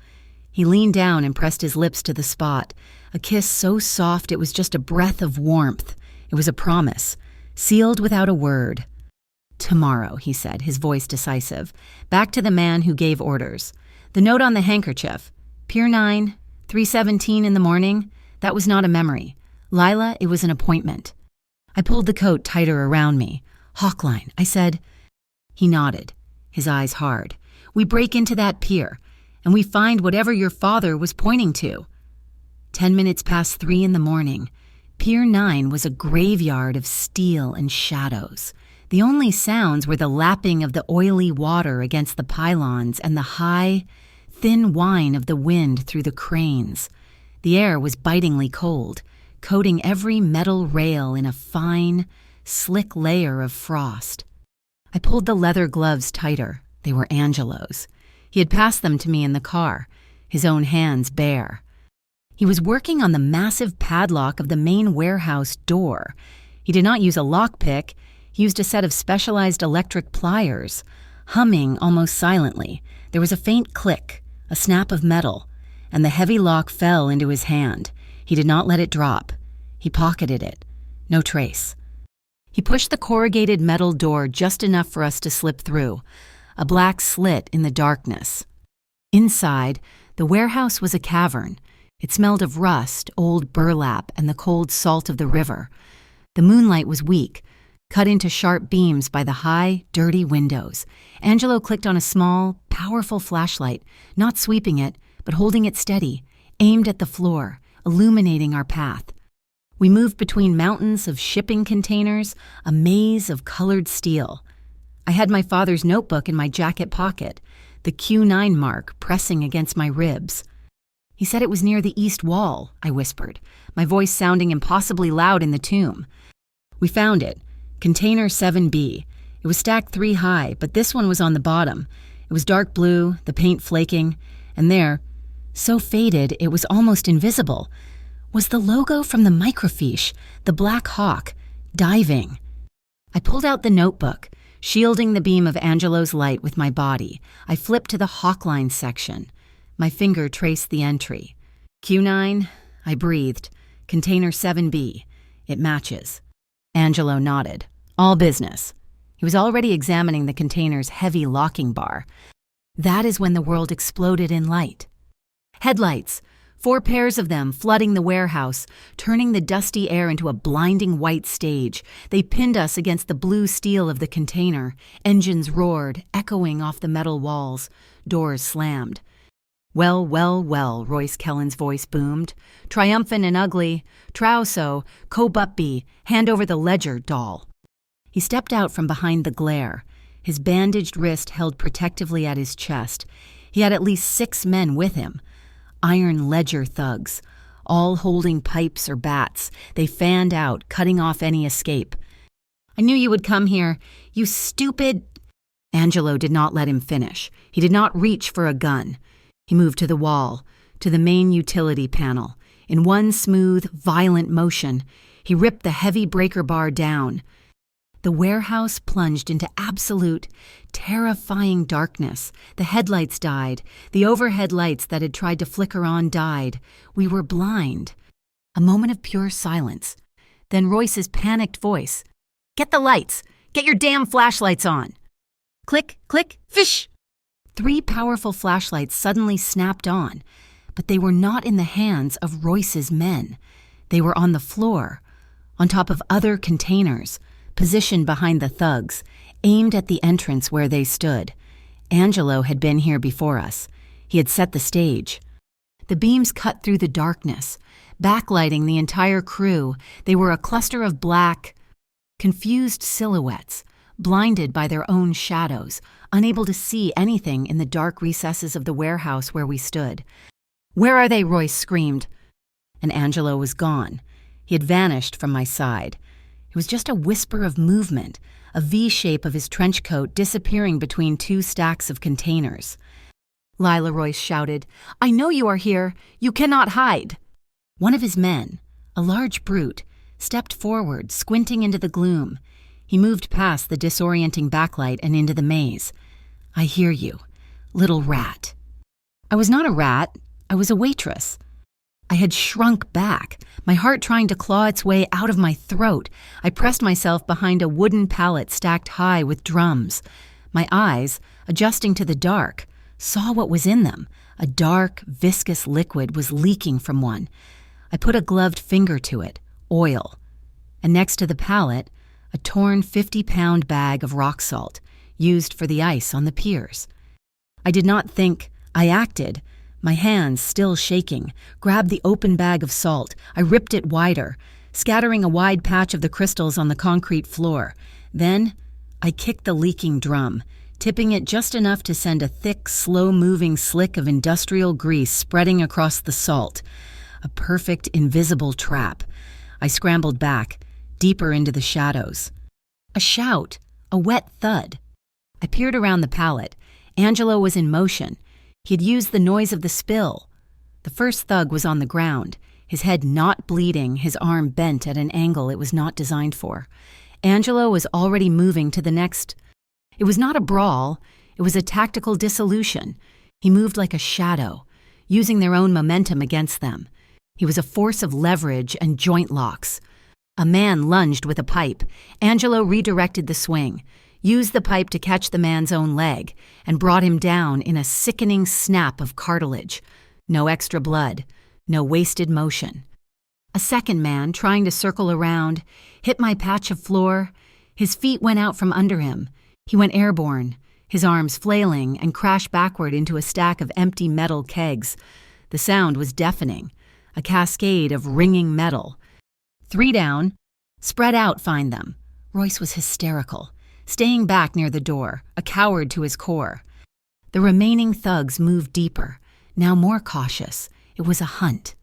He leaned down and pressed his lips to the spot, a kiss so soft it was just a breath of warmth. It was a promise, sealed without a word. "Tomorrow," he said, his voice decisive, back to the man who gave orders. "The note on the handkerchief. Pier 9, 3:17 in the morning. That was not a memory. Lila, it was an appointment." I pulled the coat tighter around me. "Hawkline," I said. He nodded, his eyes hard. "We break into that pier, and we find whatever your father was pointing to." 10 minutes past 3 in the morning. Pier 9 was a graveyard of steel and shadows. The only sounds were the lapping of the oily water against the pylons and the high, thin whine of the wind through the cranes. The air was bitingly cold, coating every metal rail in a fine, slick layer of frost. I pulled the leather gloves tighter. They were Angelo's. He had passed them to me in the car, his own hands bare. He was working on the massive padlock of the main warehouse door. He did not use a lockpick. He used a set of specialized electric pliers. Humming almost silently, there was a faint click, a snap of metal, and the heavy lock fell into his hand. He did not let it drop. He pocketed it. No trace. He pushed the corrugated metal door just enough for us to slip through, a black slit in the darkness. Inside, the warehouse was a cavern. It smelled of rust, old burlap, and the cold salt of the river. The moonlight was weak, cut into sharp beams by the high, dirty windows. Angelo clicked on a small, powerful flashlight, not sweeping it, but holding it steady, aimed at the floor, illuminating our path. We moved between mountains of shipping containers, a maze of colored steel. I had my father's notebook in my jacket pocket, the Q9 mark pressing against my ribs. "He said it was near the east wall," I whispered, my voice sounding impossibly loud in the tomb. "We found it. Container 7B. It was stacked 3 high, but this one was on the bottom. It was dark blue, the paint flaking, and there, so faded it was almost invisible, was the logo from the microfiche, the Black Hawk, diving." I pulled out the notebook, shielding the beam of Angelo's light with my body. I flipped to the Hawkline section. My finger traced the entry. "Q9, I breathed. Container 7B. It matches." Angelo nodded. "All business." He was already examining the container's heavy locking bar. That is when the world exploded in light. Headlights, 4 pairs of them flooding the warehouse, turning the dusty air into a blinding white stage. They pinned us against the blue steel of the container. Engines roared, echoing off the metal walls. Doors slammed. "Well, well, well," Royce Kellen's voice boomed. "Triumphant and ugly. Trowso, Kobupby, hand over the ledger, doll." He stepped out from behind the glare, his bandaged wrist held protectively at his chest. He had at least 6 men with him. Iron ledger thugs, all holding pipes or bats. They fanned out, cutting off any escape. "I knew you would come here, you stupid—" Angelo did not let him finish. He did not reach for a gun. He moved to the wall, to the main utility panel. In one smooth, violent motion, he ripped the heavy breaker bar down. The warehouse plunged into absolute, terrifying darkness. The headlights died. The overhead lights that had tried to flicker on died. We were blind. A moment of pure silence. Then Royce's panicked voice. "Get the lights! Get your damn flashlights on!" Click, click, fish! 3 powerful flashlights suddenly snapped on, but they were not in the hands of Royce's men. They were on the floor, on top of other containers, positioned behind the thugs, aimed at the entrance where they stood. Angelo had been here before us. He had set the stage. The beams cut through the darkness, backlighting the entire crew. They were a cluster of black, Confused silhouettes, blinded by their own shadows, unable to see anything in the dark recesses of the warehouse where we stood. "Where are they?" Royce screamed. And Angelo was gone. He had vanished from my side. It was just a whisper of movement, a V-shape of his trench coat disappearing between two stacks of containers. Lila, Royce shouted, "I know you are here. You cannot hide." One of his men, a large brute, stepped forward, squinting into the gloom. He moved past the disorienting backlight and into the maze. "I hear you, little rat." I was not a rat. I was a waitress. I had shrunk back, my heart trying to claw its way out of my throat. I pressed myself behind a wooden pallet stacked high with drums. My eyes, adjusting to the dark, saw what was in them. A dark, viscous liquid was leaking from one. I put a gloved finger to it. Oil. And next to the pallet, a torn 50-pound bag of rock salt, used for the ice on the piers. I did not think, I acted. My hands, still shaking, grabbed the open bag of salt. I ripped it wider, scattering a wide patch of the crystals on the concrete floor. Then, I kicked the leaking drum, tipping it just enough to send a thick, slow-moving slick of industrial grease spreading across the salt. A perfect, invisible trap. I scrambled back, deeper into the shadows. A shout, a wet thud. I peered around the pallet. Angelo was in motion. He had used the noise of the spill. The first thug was on the ground, his head not bleeding, his arm bent at an angle it was not designed for. Angelo was already moving to the next. It was not a brawl, it was a tactical dissolution. He moved like a shadow, using their own momentum against them. He was a force of leverage and joint locks. A man lunged with a pipe. Angelo redirected the swing, used the pipe to catch the man's own leg, and brought him down in a sickening snap of cartilage. No extra blood, no wasted motion. A second man, trying to circle around, hit my patch of floor. His feet went out from under him. He went airborne, his arms flailing, and crashed backward into a stack of empty metal kegs. The sound was deafening, a cascade of ringing metal. 3 down. Spread out, find them. Royce was hysterical, staying back near the door, a coward to his core. The remaining thugs moved deeper, now more cautious. It was a hunt.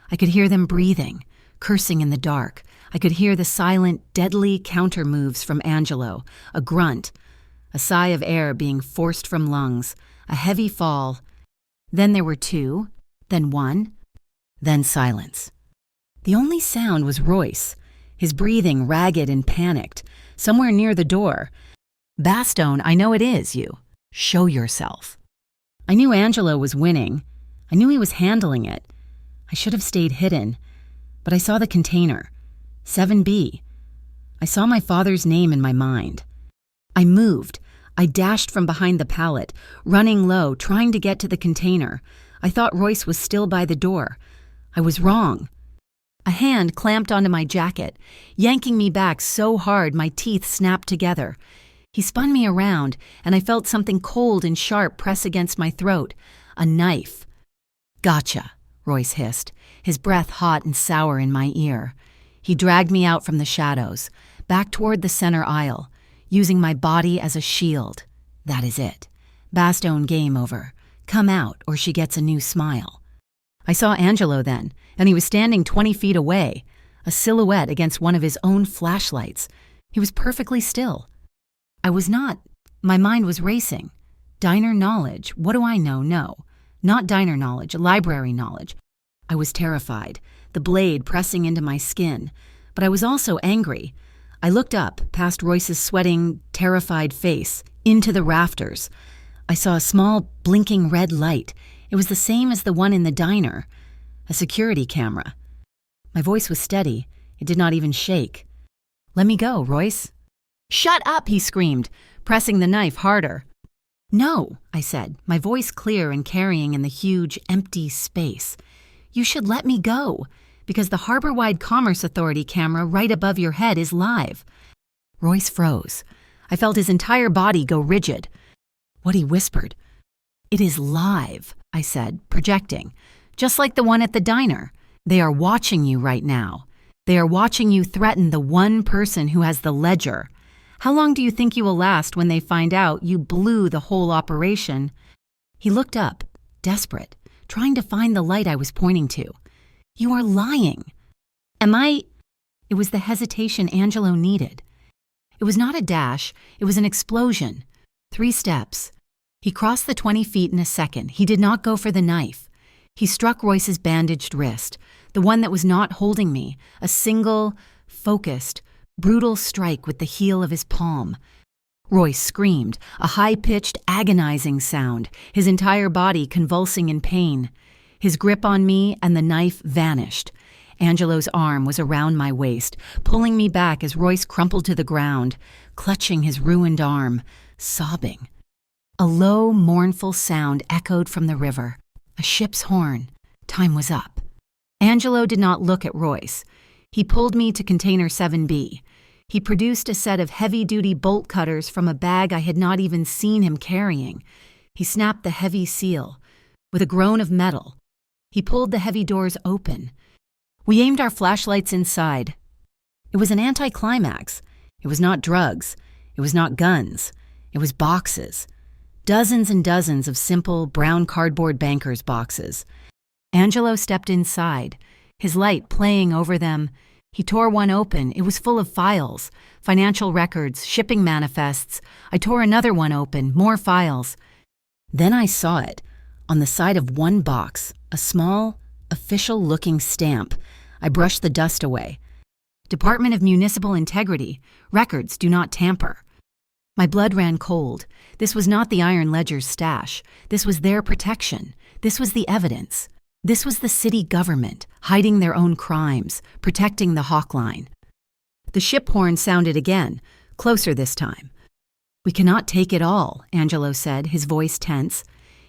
I could hear them breathing, cursing in the dark. I could hear the silent, deadly counter-moves from Angelo, a grunt, a sigh of air being forced from lungs, a heavy fall. Then there were 2, then 1, then silence. The only sound was Royce, his breathing ragged and panicked, somewhere near the door. "Bastone, I know it is you. Show yourself." I knew Angelo was winning. I knew he was handling it. I should have stayed hidden, but I saw the container. 7B. I saw my father's name in my mind. I moved. I dashed from behind the pallet, running low, trying to get to the container. I thought Royce was still by the door. I was wrong. A hand clamped onto my jacket, yanking me back so hard my teeth snapped together. He spun me around, and I felt something cold and sharp press against my throat. A knife. "Gotcha," Royce hissed, his breath hot and sour in my ear. He dragged me out from the shadows, back toward the center aisle, using my body as a shield. That is it. Bastone game over. Come out, or she gets a new smile. I saw Angelo then, and he was standing 20 feet away, a silhouette against one of his own flashlights. He was perfectly still. I was not. My mind was racing. Diner knowledge. What do I know? No. Not diner knowledge, library knowledge. I was terrified, the blade pressing into my skin. But I was also angry. I looked up, past Royce's sweating, terrified face, into the rafters. I saw a small, blinking red light. It was the same as the one in the diner. A security camera. My voice was steady. It did not even shake. "Let me go, Royce." "Shut up," he screamed, pressing the knife harder. "No," I said, my voice clear and carrying in the huge, empty space. "You should let me go, because the Harbor-wide Commerce Authority camera right above your head is live." Royce froze. I felt his entire body go rigid. What he whispered. "It is live," I said, projecting. "Just like the one at the diner. They are watching you right now. They are watching you threaten the one person who has the ledger. How long do you think you will last when they find out you blew the whole operation?" He looked up, desperate, trying to find the light I was pointing to. "You are lying." "Am I?" It was the hesitation Angelo needed. It was not a dash, it was an explosion. 3 steps. He crossed the 20 feet in a second. He did not go for the knife. He struck Royce's bandaged wrist, the one that was not holding me, a single, focused, brutal strike with the heel of his palm. Royce screamed, a high-pitched, agonizing sound, his entire body convulsing in pain. His grip on me and the knife vanished. Angelo's arm was around my waist, pulling me back as Royce crumpled to the ground, clutching his ruined arm, sobbing. A low, mournful sound echoed from the river. A ship's horn. Time was up. Angelo did not look at Royce. He pulled me to container 7B. He produced a set of heavy-duty bolt cutters from a bag I had not even seen him carrying. He snapped the heavy seal. With a groan of metal, he pulled the heavy doors open. We aimed our flashlights inside. It was an anticlimax. It was not drugs. It was not guns. It was boxes. Dozens and dozens of simple, brown cardboard banker's boxes. Angelo stepped inside, his light playing over them. He tore one open. It was full of files, financial records, shipping manifests. I tore another one open, more files. Then I saw it. On the side of one box, a small, official-looking stamp. I brushed the dust away. Department of Municipal Integrity. Records do not tamper. My blood ran cold. This was not the Iron Ledger's stash. This was their protection. This was the evidence. This was the city government, hiding their own crimes, protecting the Hawk Line. The ship horn sounded again, closer this time. "We cannot take it all," Angelo said, his voice tense.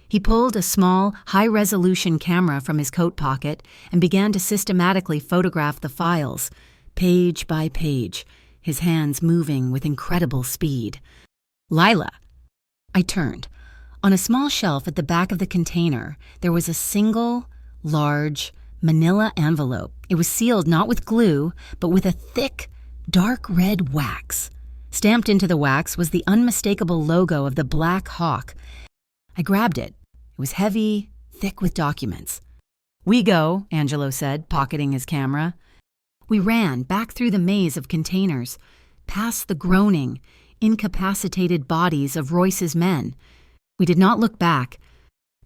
He pulled a small, high-resolution camera from his coat pocket and began to systematically photograph the files, page by page, his hands moving with incredible speed. "Lila." I turned. On a small shelf at the back of the container, there was a single, large, manila envelope. It was sealed not with glue, but with a thick, dark red wax. Stamped into the wax was the unmistakable logo of the Black Hawk. I grabbed it. It was heavy, thick with documents. "We go," Angelo said, pocketing his camera. We ran back through the maze of containers, past the groaning, incapacitated bodies of Royce's men. We did not look back.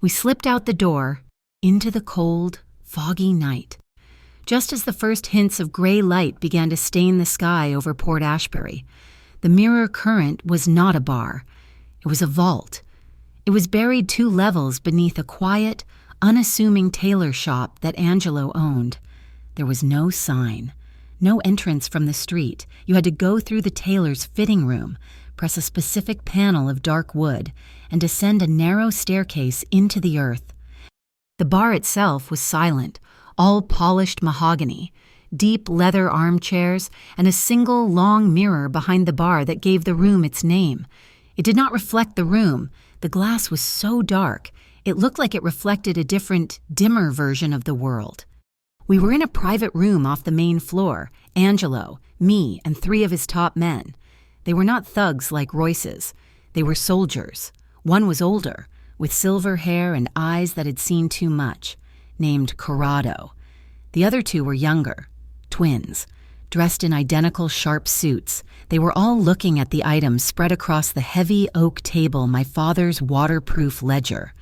We slipped out the door, into the cold, foggy night. Just as the first hints of gray light began to stain the sky over Port Ashbury, the Mirror Current was not a bar. It was a vault. It was buried 2 levels beneath a quiet, unassuming tailor shop that Angelo owned. There was no sign, no entrance from the street. You had to go through the tailor's fitting room, press a specific panel of dark wood, and descend a narrow staircase into the earth. The bar itself was silent, all polished mahogany, deep leather armchairs, and a single long mirror behind the bar that gave the room its name. It did not reflect the room. The glass was so dark, it looked like it reflected a different, dimmer version of the world. We were in a private room off the main floor, Angelo, me, and 3 of his top men. They were not thugs like Royce's. They were soldiers. One was older, with silver hair and eyes that had seen too much, named Corrado. The other 2 were younger, twins, dressed in identical sharp suits. They were all looking at the items spread across the heavy oak table, my father's waterproof ledger,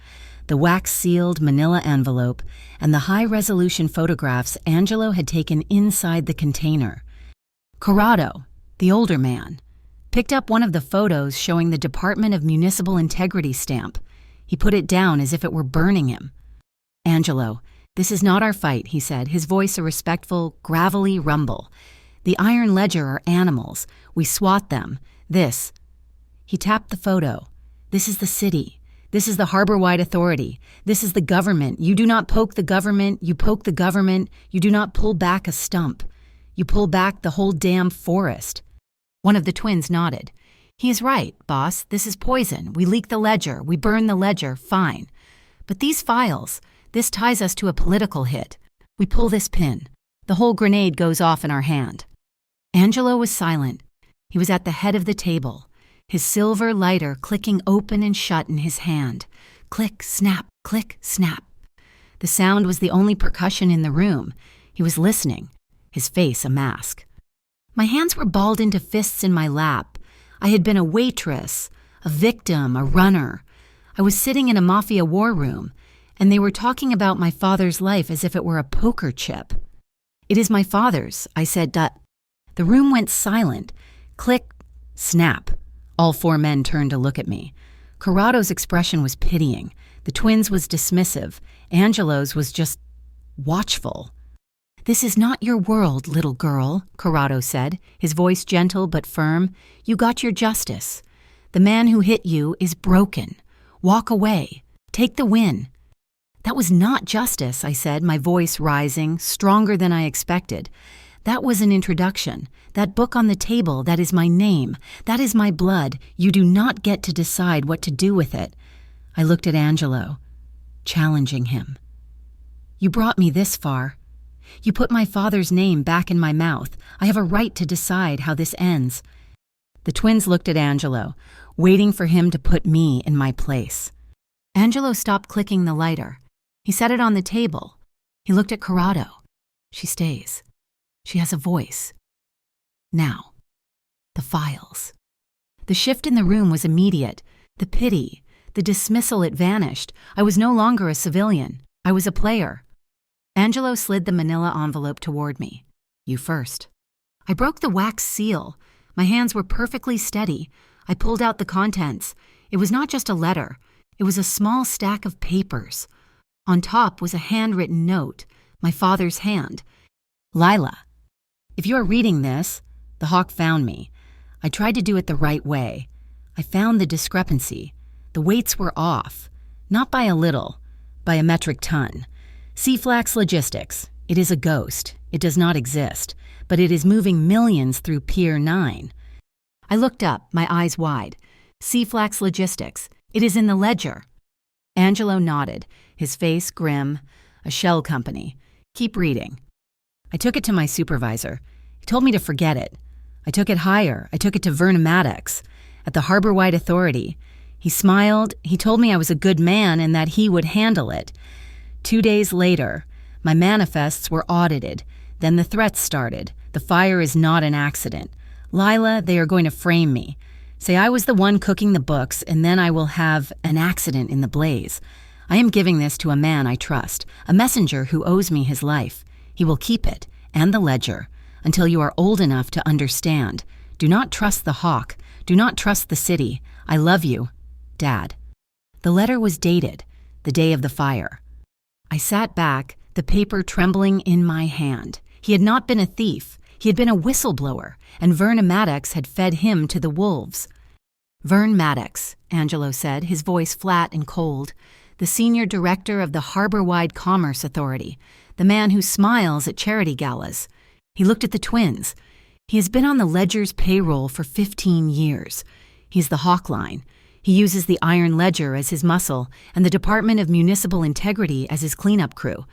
the wax-sealed manila envelope, and the high-resolution photographs Angelo had taken inside the container. Corrado, the older man, picked up one of the photos showing the Department of Municipal Integrity stamp. He put it down as if it were burning him. "Angelo, this is not our fight," he said, his voice a respectful, gravelly rumble. "The Iron Ledger are animals. We swat them. This." He tapped the photo. "This is the city. This is the harbor-wide authority. This is the government. You do not poke the government. You poke the government. You do not pull back a stump. You pull back the whole damn forest." One of the twins nodded. "He is right, boss. This is poison. We leak the ledger. We burn the ledger. Fine. But these files, this ties us to a political hit. We pull this pin. The whole grenade goes off in our hand. Angelo was silent. He was at the head of the table, his silver lighter clicking open and shut in his hand. Click, snap, click, snap. The sound was the only percussion in the room. He was listening, his face a mask. My hands were balled into fists in my lap. I had been a waitress, a victim, a runner. I was sitting in a mafia war room, and they were talking about my father's life as if it were a poker chip. "It is my father's," I said. The room went silent. Click, snap. All four men turned to look at me. Corrado's expression was pitying. The twins' was dismissive. Angelo's was just watchful. "This is not your world, little girl," Corrado said, his voice gentle but firm. "You got your justice. The man who hit you is broken. Walk away. Take the win." "That was not justice," I said, my voice rising, stronger than I expected. "That was an introduction. That book on the table, that is my name. That is my blood. You do not get to decide what to do with it." I looked at Angelo, challenging him. "You brought me this far. You put my father's name back in my mouth. I have a right to decide how this ends." The twins looked at Angelo, waiting for him to put me in my place. Angelo stopped clicking the lighter. He set it on the table. He looked at Corrado. "She stays. She has a voice. Now, the files." The shift in the room was immediate. The pity, the dismissal, it vanished. I was no longer a civilian. I was a player. Angelo slid the manila envelope toward me. "You first." I broke the wax seal. My hands were perfectly steady. I pulled out the contents. It was not just a letter. It was a small stack of papers. On top was a handwritten note, my father's hand. "Lila, if you are reading this," the hawk found me. I tried to do it the right way. I found the discrepancy. The weights were off, not by a little, by a metric ton. Seaflax Logistics. It is a ghost. It does not exist, but it is moving millions through Pier 9. I looked up, my eyes wide. Seaflax Logistics. It is in the ledger. Angelo nodded, his face grim. "A shell company. Keep reading." I took it to my supervisor. He told me to forget it. I took it higher. I took it to Vernon Maddox at the Harbor-wide Authority. He smiled. He told me I was a good man and that he would handle it. 2 days later, my manifests were audited. Then the threats started. "The fire is not an accident. Lila, they are going to frame me. Say I was the one cooking the books, and then I will have an accident in the blaze. I am giving this to a man I trust, a messenger who owes me his life. He will keep it, and the ledger, until you are old enough to understand. Do not trust the hawk. Do not trust the city. I love you. Dad." The letter was dated, the day of the fire. I sat back, the paper trembling in my hand. He had not been a thief. He had been a whistleblower, and Vernon Maddox had fed him to the wolves. "Vern Maddox," Angelo said, his voice flat and cold, "the senior director of the Harbor-wide Commerce Authority, the man who smiles at charity galas." He looked at the twins. "He has been on the Ledger's payroll for 15 years. He's the Hawk Line. He uses the Iron Ledger as his muscle and the Department of Municipal Integrity as his cleanup crew.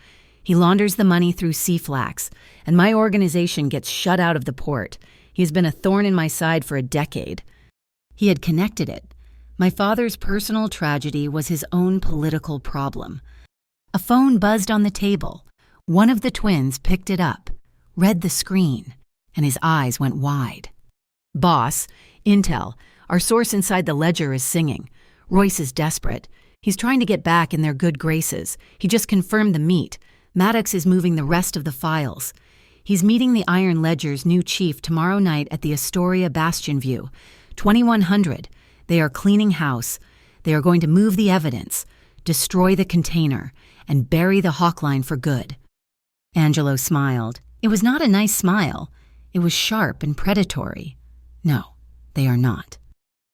He launders the money through Seaflax, and my organization gets shut out of the port. He has been a thorn in my side for a decade." He had connected it. My father's personal tragedy was his own political problem. A phone buzzed on the table. One of the twins picked it up, read the screen, and his eyes went wide. "Boss, Intel, our source inside the Ledger is singing. Royce is desperate. He's trying to get back in their good graces. He just confirmed the meet. Maddox is moving the rest of the files. He's meeting the Iron Ledger's new chief tomorrow night at the Astoria Bastion View, 2100. They are cleaning house. They are going to move the evidence, destroy the container, and bury the Hawk Line for good." Angelo smiled. It was not a nice smile. It was sharp and predatory. "No, they are not."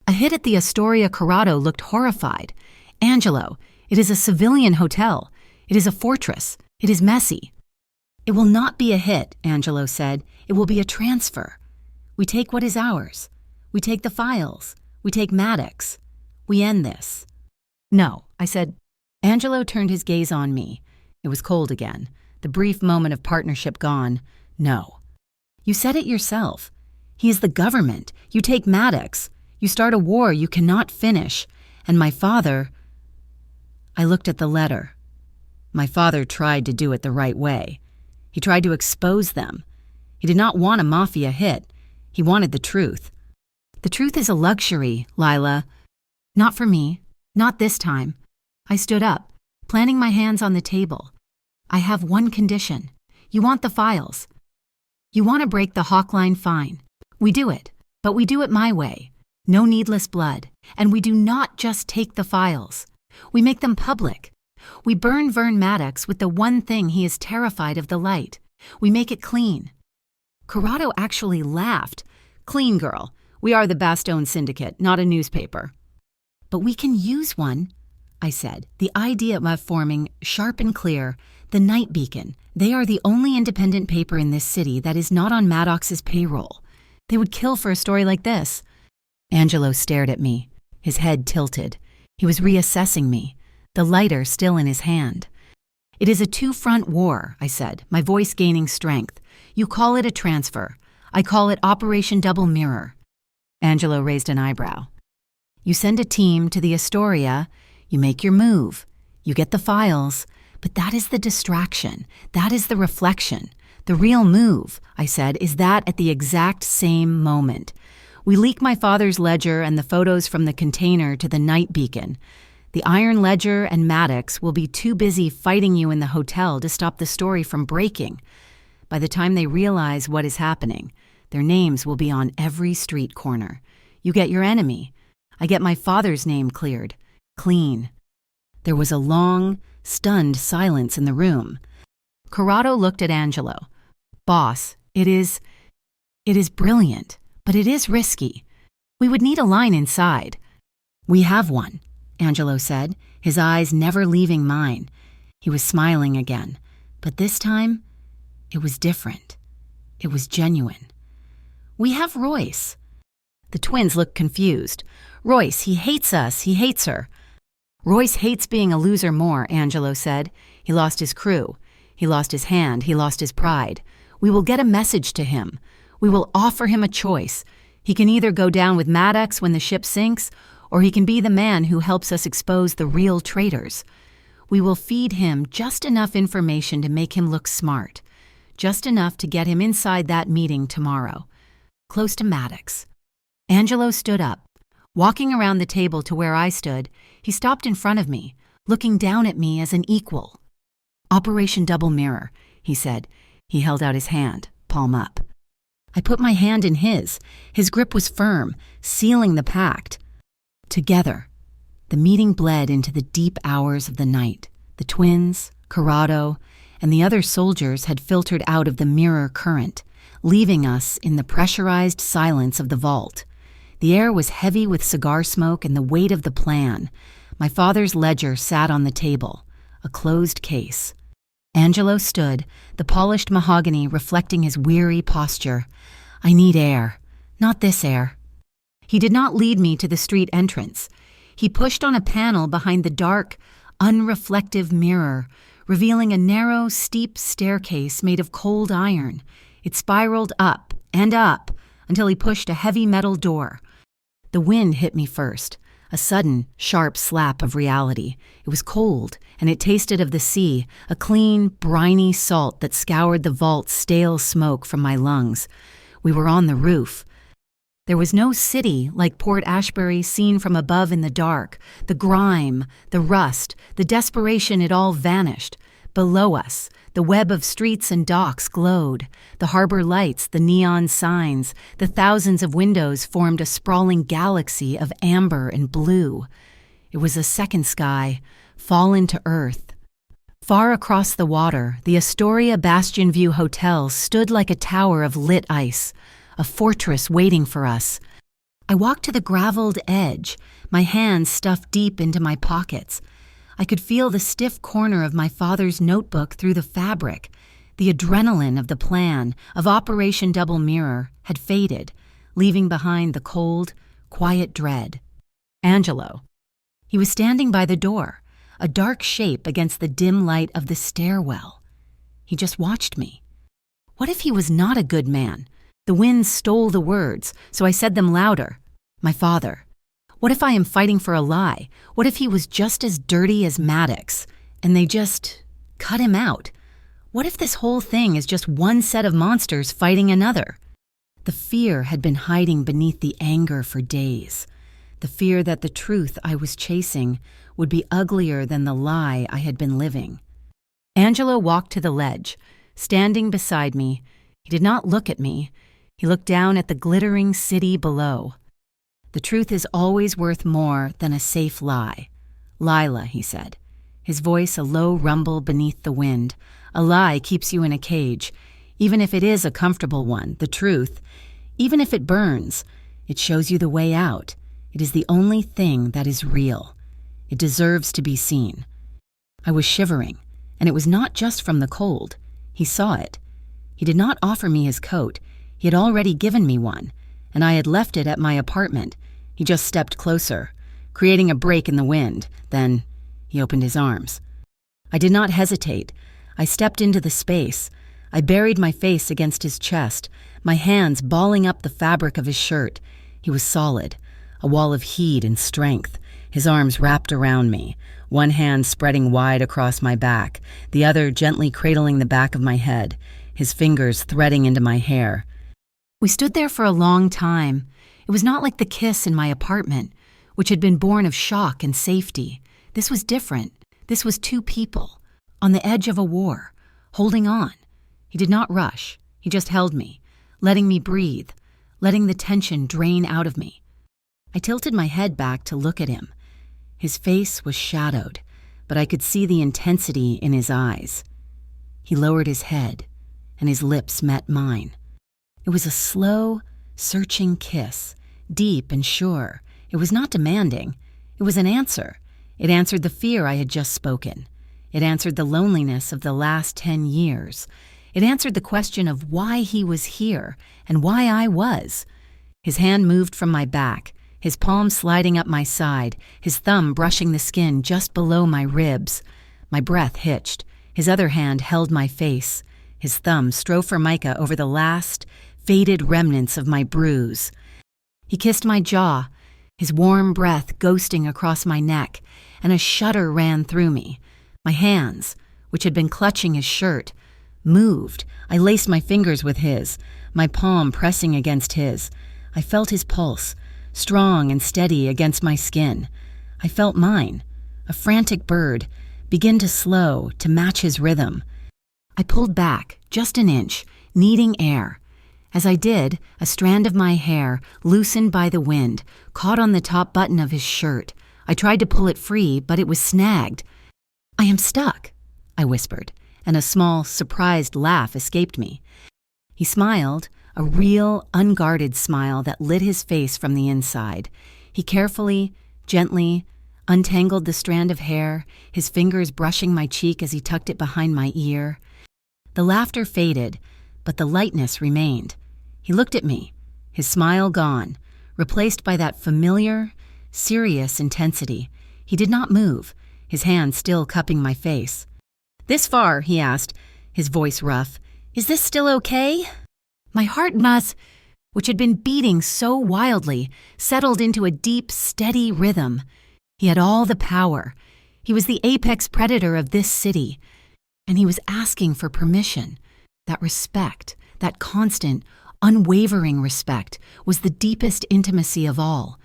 A hit at the Astoria Corrado looked horrified. "Angelo, it is a civilian hotel. It is a fortress. It is messy." "It will not be a hit," Angelo said. "It will be a transfer. We take what is ours. We take the files. We take Maddox. We end this." "No," I said. Angelo turned his gaze on me. It was cold again. The brief moment of partnership gone. No. You said it yourself. He is the government. You take Maddox. You start a war you cannot finish. And my father... I looked at the letter. My father tried to do it the right way. He tried to expose them. He did not want a mafia hit. He wanted the truth. The truth is a luxury, Lila. Not for me. Not this time. I stood up, planting my hands on the table. I have one condition. You want the files. You want to break the Hawk line, fine. We do it, but we do it my way. No needless blood. And we do not just take the files. We make them public. We burn Vern Maddox with the one thing he is terrified of, the light. We make it clean. Corrado actually laughed. Clean, girl. We are the Bastogne Syndicate, not a newspaper. But we can use one, I said. The idea of forming, sharp and clear, the Night Beacon. They are the only independent paper in this city that is not on Maddox's payroll. They would kill for a story like this. Angelo stared at me, his head tilted. He was reassessing me, the lighter still in his hand. It is a two-front war, I said, my voice gaining strength. You call it a transfer. I call it Operation Double Mirror. Angelo raised an eyebrow. You send a team to the Astoria, you make your move, you get the files, but that is the distraction, that is the reflection. The real move, I said, is that at the exact same moment. We leak my father's ledger and the photos from the container to the Night Beacon. The Iron Ledger and Maddox will be too busy fighting you in the hotel to stop the story from breaking. By the time they realize what is happening, their names will be on every street corner. You get your enemy. I get my father's name cleared. Clean. There was a long, stunned silence in the room. Corrado looked at Angelo. Boss, it is brilliant, but it is risky. We would need a line inside. We have one, Angelo said, his eyes never leaving mine. He was smiling again, but this time, it was different. It was genuine. We have Royce. The twins looked confused. Royce, he hates us, he hates her. Royce hates being a loser more, Angelo said. He lost his crew. He lost his hand. He lost his pride. We will get a message to him. We will offer him a choice. He can either go down with Maddox when the ship sinks, or he can be the man who helps us expose the real traitors. We will feed him just enough information to make him look smart, just enough to get him inside that meeting tomorrow, close to Maddox. Angelo stood up. Walking around the table to where I stood, he stopped in front of me, looking down at me as an equal. Operation Double Mirror, he said. He held out his hand, palm up. I put my hand in his. His grip was firm, sealing the pact. Together, the meeting bled into the deep hours of the night. The twins, Corrado, and the other soldiers had filtered out of the mirror current, leaving us in the pressurized silence of the vault. The air was heavy with cigar smoke and the weight of the plan. My father's ledger sat on the table, a closed case. Angelo stood, the polished mahogany reflecting his weary posture. I need air, not this air. He did not lead me to the street entrance. He pushed on a panel behind the dark, unreflective mirror, revealing a narrow, steep staircase made of cold iron. It spiraled up and up until he pushed a heavy metal door. The wind hit me first, a sudden, sharp slap of reality. It was cold, and it tasted of the sea, a clean, briny salt that scoured the vault's stale smoke from my lungs. We were on the roof. There was no city like Port Ashbury seen from above in the dark. The grime, the rust, the desperation, it all vanished. Below us, the web of streets and docks glowed. The harbor lights, the neon signs, the thousands of windows formed a sprawling galaxy of amber and blue. It was a second sky, fallen to earth. Far across the water, the Astoria Bastion View Hotel stood like a tower of lit ice, a fortress waiting for us. I walked to the graveled edge, my hands stuffed deep into my pockets. I could feel the stiff corner of my father's notebook through the fabric. The adrenaline of the plan, of Operation Double Mirror, had faded, leaving behind the cold, quiet dread. Angelo. He was standing by the door, a dark shape against the dim light of the stairwell. He just watched me. What if he was not a good man? The wind stole the words, so I said them louder. My father. What if I am fighting for a lie? What if he was just as dirty as Maddox, and they just cut him out? What if this whole thing is just one set of monsters fighting another? The fear had been hiding beneath the anger for days. The fear that the truth I was chasing would be uglier than the lie I had been living. Angelo walked to the ledge, standing beside me. He did not look at me. He looked down at the glittering city below. The truth is always worth more than a safe lie. Lila, he said, his voice a low rumble beneath the wind. A lie keeps you in a cage, even if it is a comfortable one. The truth, even if it burns, it shows you the way out. It is the only thing that is real. It deserves to be seen. I was shivering, and it was not just from the cold. He saw it. He did not offer me his coat. He had already given me one, and I had left it at my apartment. He just stepped closer, creating a break in the wind. Then he opened his arms. I did not hesitate. I stepped into the space. I buried my face against his chest, my hands balling up the fabric of his shirt. He was solid, a wall of heat and strength, his arms wrapped around me, one hand spreading wide across my back, the other gently cradling the back of my head, his fingers threading into my hair. We stood there for a long time. It was not like the kiss in my apartment, which had been born of shock and safety. This was different. This was two people, on the edge of a war, holding on. He did not rush. He just held me, letting me breathe, letting the tension drain out of me. I tilted my head back to look at him. His face was shadowed, but I could see the intensity in his eyes. He lowered his head, and his lips met mine. It was a slow, searching kiss, deep and sure. It was not demanding. It was an answer. It answered the fear I had just spoken. It answered the loneliness of the last 10 years. It answered the question of why he was here and why I was. His hand moved from my back, his palm sliding up my side, his thumb brushing the skin just below my ribs. My breath hitched. His other hand held my face. His thumb strove for mica over the last, faded remnants of my bruise. He kissed my jaw, his warm breath ghosting across my neck, and a shudder ran through me. My hands, which had been clutching his shirt, moved. I laced my fingers with his, my palm pressing against his. I felt his pulse, strong and steady against my skin. I felt mine, a frantic bird, begin to slow, to match his rhythm. I pulled back, just an inch, needing air. As I did, a strand of my hair, loosened by the wind, caught on the top button of his shirt. I tried to pull it free, but it was snagged. "I am stuck," I whispered, and a small, surprised laugh escaped me. He smiled, a real, unguarded smile that lit his face from the inside. He carefully, gently, untangled the strand of hair, his fingers brushing my cheek as he tucked it behind my ear. The laughter faded, but the lightness remained. He looked at me, his smile gone, replaced by that familiar, serious intensity. He did not move, his hand still cupping my face. "This far," he asked, his voice rough. "Is this still okay?" My heart which had been beating so wildly, settled into a deep, steady rhythm. He had all the power. He was the apex predator of this city, and he was asking for permission. That respect, that constant, unwavering respect, was the deepest intimacy of all.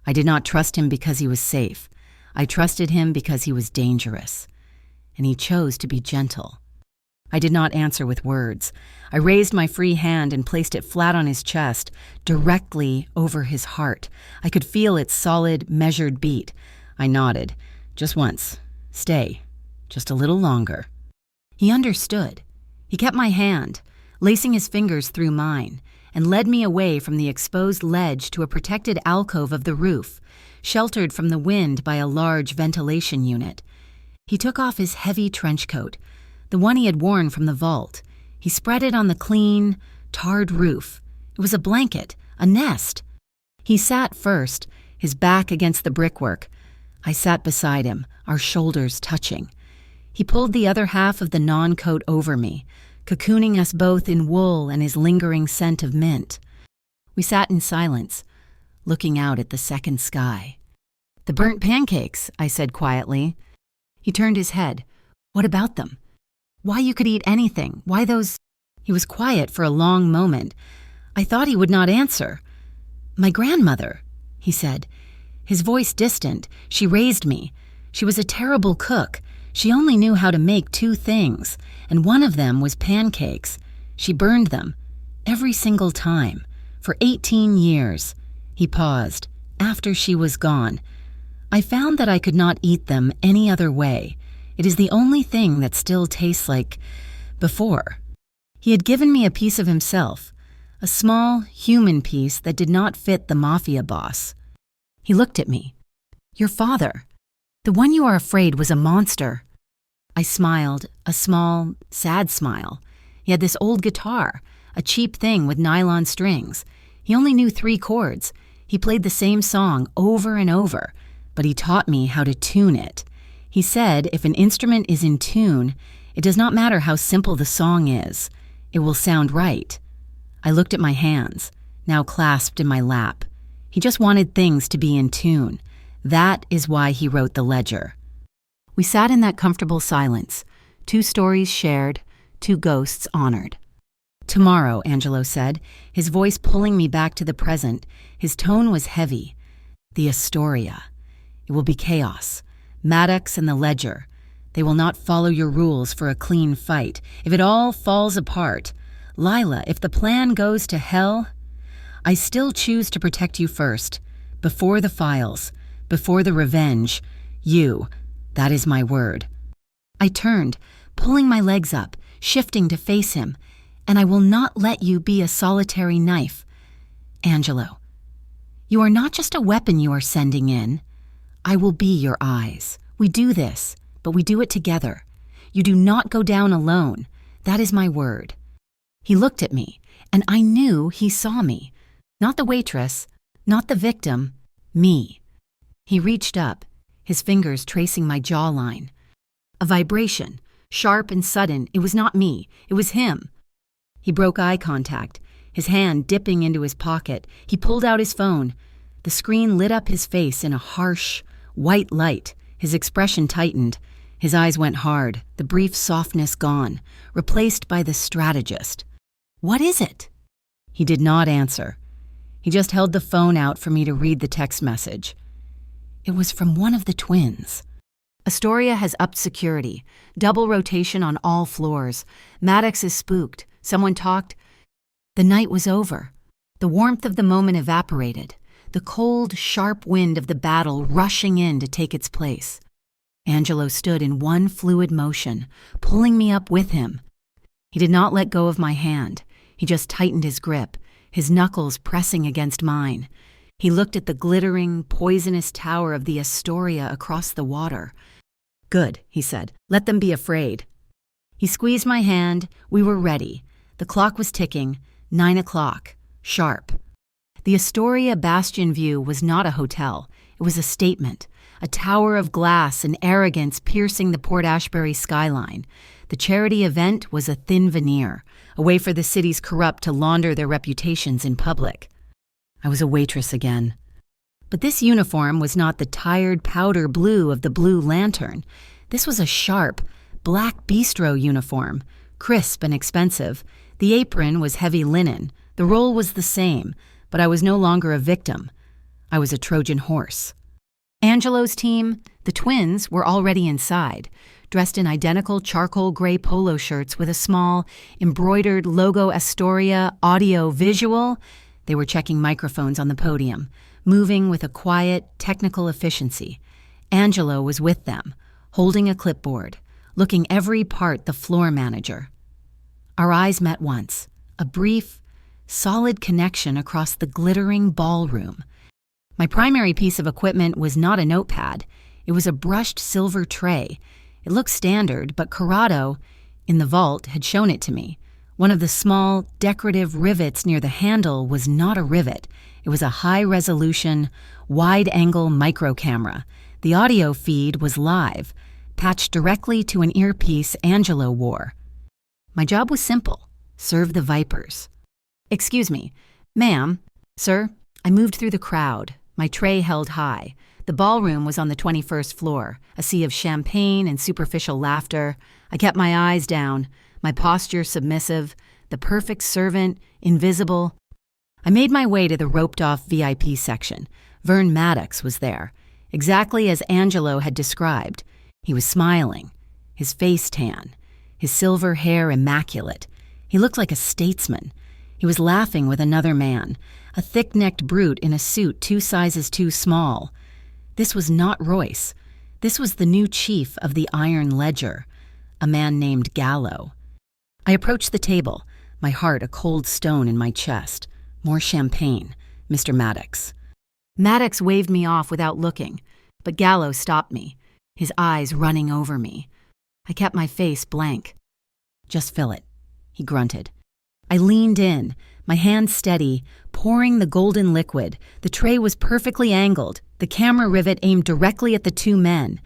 I did not trust him because he was safe. I trusted him because he was dangerous. And he chose to be gentle. I did not answer with words. I raised my free hand and placed it flat on his chest, directly over his heart. I could feel its solid, measured beat. I nodded. "Just once. Stay. Just a little longer." He understood. He kept my hand, lacing his fingers through mine, and led me away from the exposed ledge to a protected alcove of the roof, sheltered from the wind by a large ventilation unit. He took off his heavy trench coat, the one he had worn from the vault. He spread it on the clean, tarred roof. It was a blanket, a nest. He sat first, his back against the brickwork. I sat beside him, our shoulders touching. He pulled the other half of the non-coat over me, cocooning us both in wool and his lingering scent of mint. We sat in silence, looking out at the second sky. "The burnt pancakes," I said quietly. He turned his head. "What about them? Why you could eat anything? Why those—" He was quiet for a long moment. I thought he would not answer. "My grandmother," he said, his voice distant. "She raised me. She was a terrible cook. She only knew how to make two things, and one of them was pancakes. She burned them, every single time, for 18 years. He paused. "After she was gone. I found that I could not eat them any other way. It is the only thing that still tastes like before." He had given me a piece of himself, a small, human piece that did not fit the mafia boss. He looked at me. "Your father. The one you are afraid was a monster." I smiled, a small, sad smile. He had this old guitar, a cheap thing with nylon strings. He only knew 3 chords. He played the same song over and over, but he taught me how to tune it. He said if an instrument is in tune, it does not matter how simple the song is. It will sound right. I looked at my hands, now clasped in my lap. He just wanted things to be in tune. That is why he wrote the ledger. We sat in that comfortable silence, 2 stories shared, 2 ghosts honored. "Tomorrow," Angelo said, his voice pulling me back to the present. His tone was heavy. "The Astoria. It will be chaos. Maddox and the ledger. They will not follow your rules for a clean fight. If it all falls apart, Lila, if the plan goes to hell, I still choose to protect you first, before the files, before the revenge. You, that is my word." I turned, pulling my legs up, shifting to face him. "And I will not let you be a solitary knife. Angelo, you are not just a weapon you are sending in. I will be your eyes. We do this, but we do it together. You do not go down alone. That is my word." He looked at me, and I knew he saw me. Not the waitress, not the victim, me. He reached up, his fingers tracing my jawline. A vibration, sharp and sudden. It was not me, it was him. He broke eye contact, his hand dipping into his pocket. He pulled out his phone. The screen lit up his face in a harsh, white light. His expression tightened. His eyes went hard, the brief softness gone, replaced by the strategist. "What is it?" He did not answer. He just held the phone out for me to read the text message. It was from one of the twins. "Astoria has upped security. Double rotation on all floors. Maddox is spooked. Someone talked." The night was over. The warmth of the moment evaporated. The cold, sharp wind of the battle rushing in to take its place. Angelo stood in one fluid motion, pulling me up with him. He did not let go of my hand. He just tightened his grip, his knuckles pressing against mine. He looked at the glittering, poisonous tower of the Astoria across the water. "Good," he said. "Let them be afraid." He squeezed my hand. We were ready. The clock was ticking. 9 o'clock. Sharp. The Astoria Bastion View was not a hotel. It was a statement, a tower of glass and arrogance piercing the Port Ashbury skyline. The charity event was a thin veneer, a way for the city's corrupt to launder their reputations in public. I was a waitress again. But this uniform was not the tired powder blue of the Blue Lantern. This was a sharp, black bistro uniform, crisp and expensive. The apron was heavy linen. The role was the same, but I was no longer a victim. I was a Trojan horse. Angelo's team, the twins, were already inside, dressed in identical charcoal gray polo shirts with a small, embroidered logo Astoria audio visual. They were checking microphones on the podium, moving with a quiet, technical efficiency. Angelo was with them, holding a clipboard, looking every part the floor manager. Our eyes met once, a brief, solid connection across the glittering ballroom. My primary piece of equipment was not a notepad. It was a brushed silver tray. It looked standard, but Corrado, in the vault, had shown it to me. One of the small, decorative rivets near the handle was not a rivet. It was a high-resolution, wide-angle micro camera. The audio feed was live. patched directly to an earpiece Angelo wore. My job was simple: serve the vipers. "Excuse me, ma'am, sir." I moved through the crowd, my tray held high. The ballroom was on the 21st floor, a sea of champagne and superficial laughter. I kept my eyes down, my posture submissive, the perfect servant, invisible. I made my way to the roped-off VIP section. Vern Maddox was there, exactly as Angelo had described. He was smiling, his face tan, his silver hair immaculate. He looked like a statesman. He was laughing with another man, a thick-necked brute in a suit 2 sizes too small. This was not Royce. This was the new chief of the Iron Ledger, a man named Gallo. I approached the table, my heart a cold stone in my chest. More champagne, Mr. Maddox. Maddox waved me off without looking, but Gallo stopped me, his eyes running over me. I kept my face blank. "Just fill it," he grunted. I leaned in, my hand steady, pouring the golden liquid. The tray was perfectly angled, the camera rivet aimed directly at the 2 men.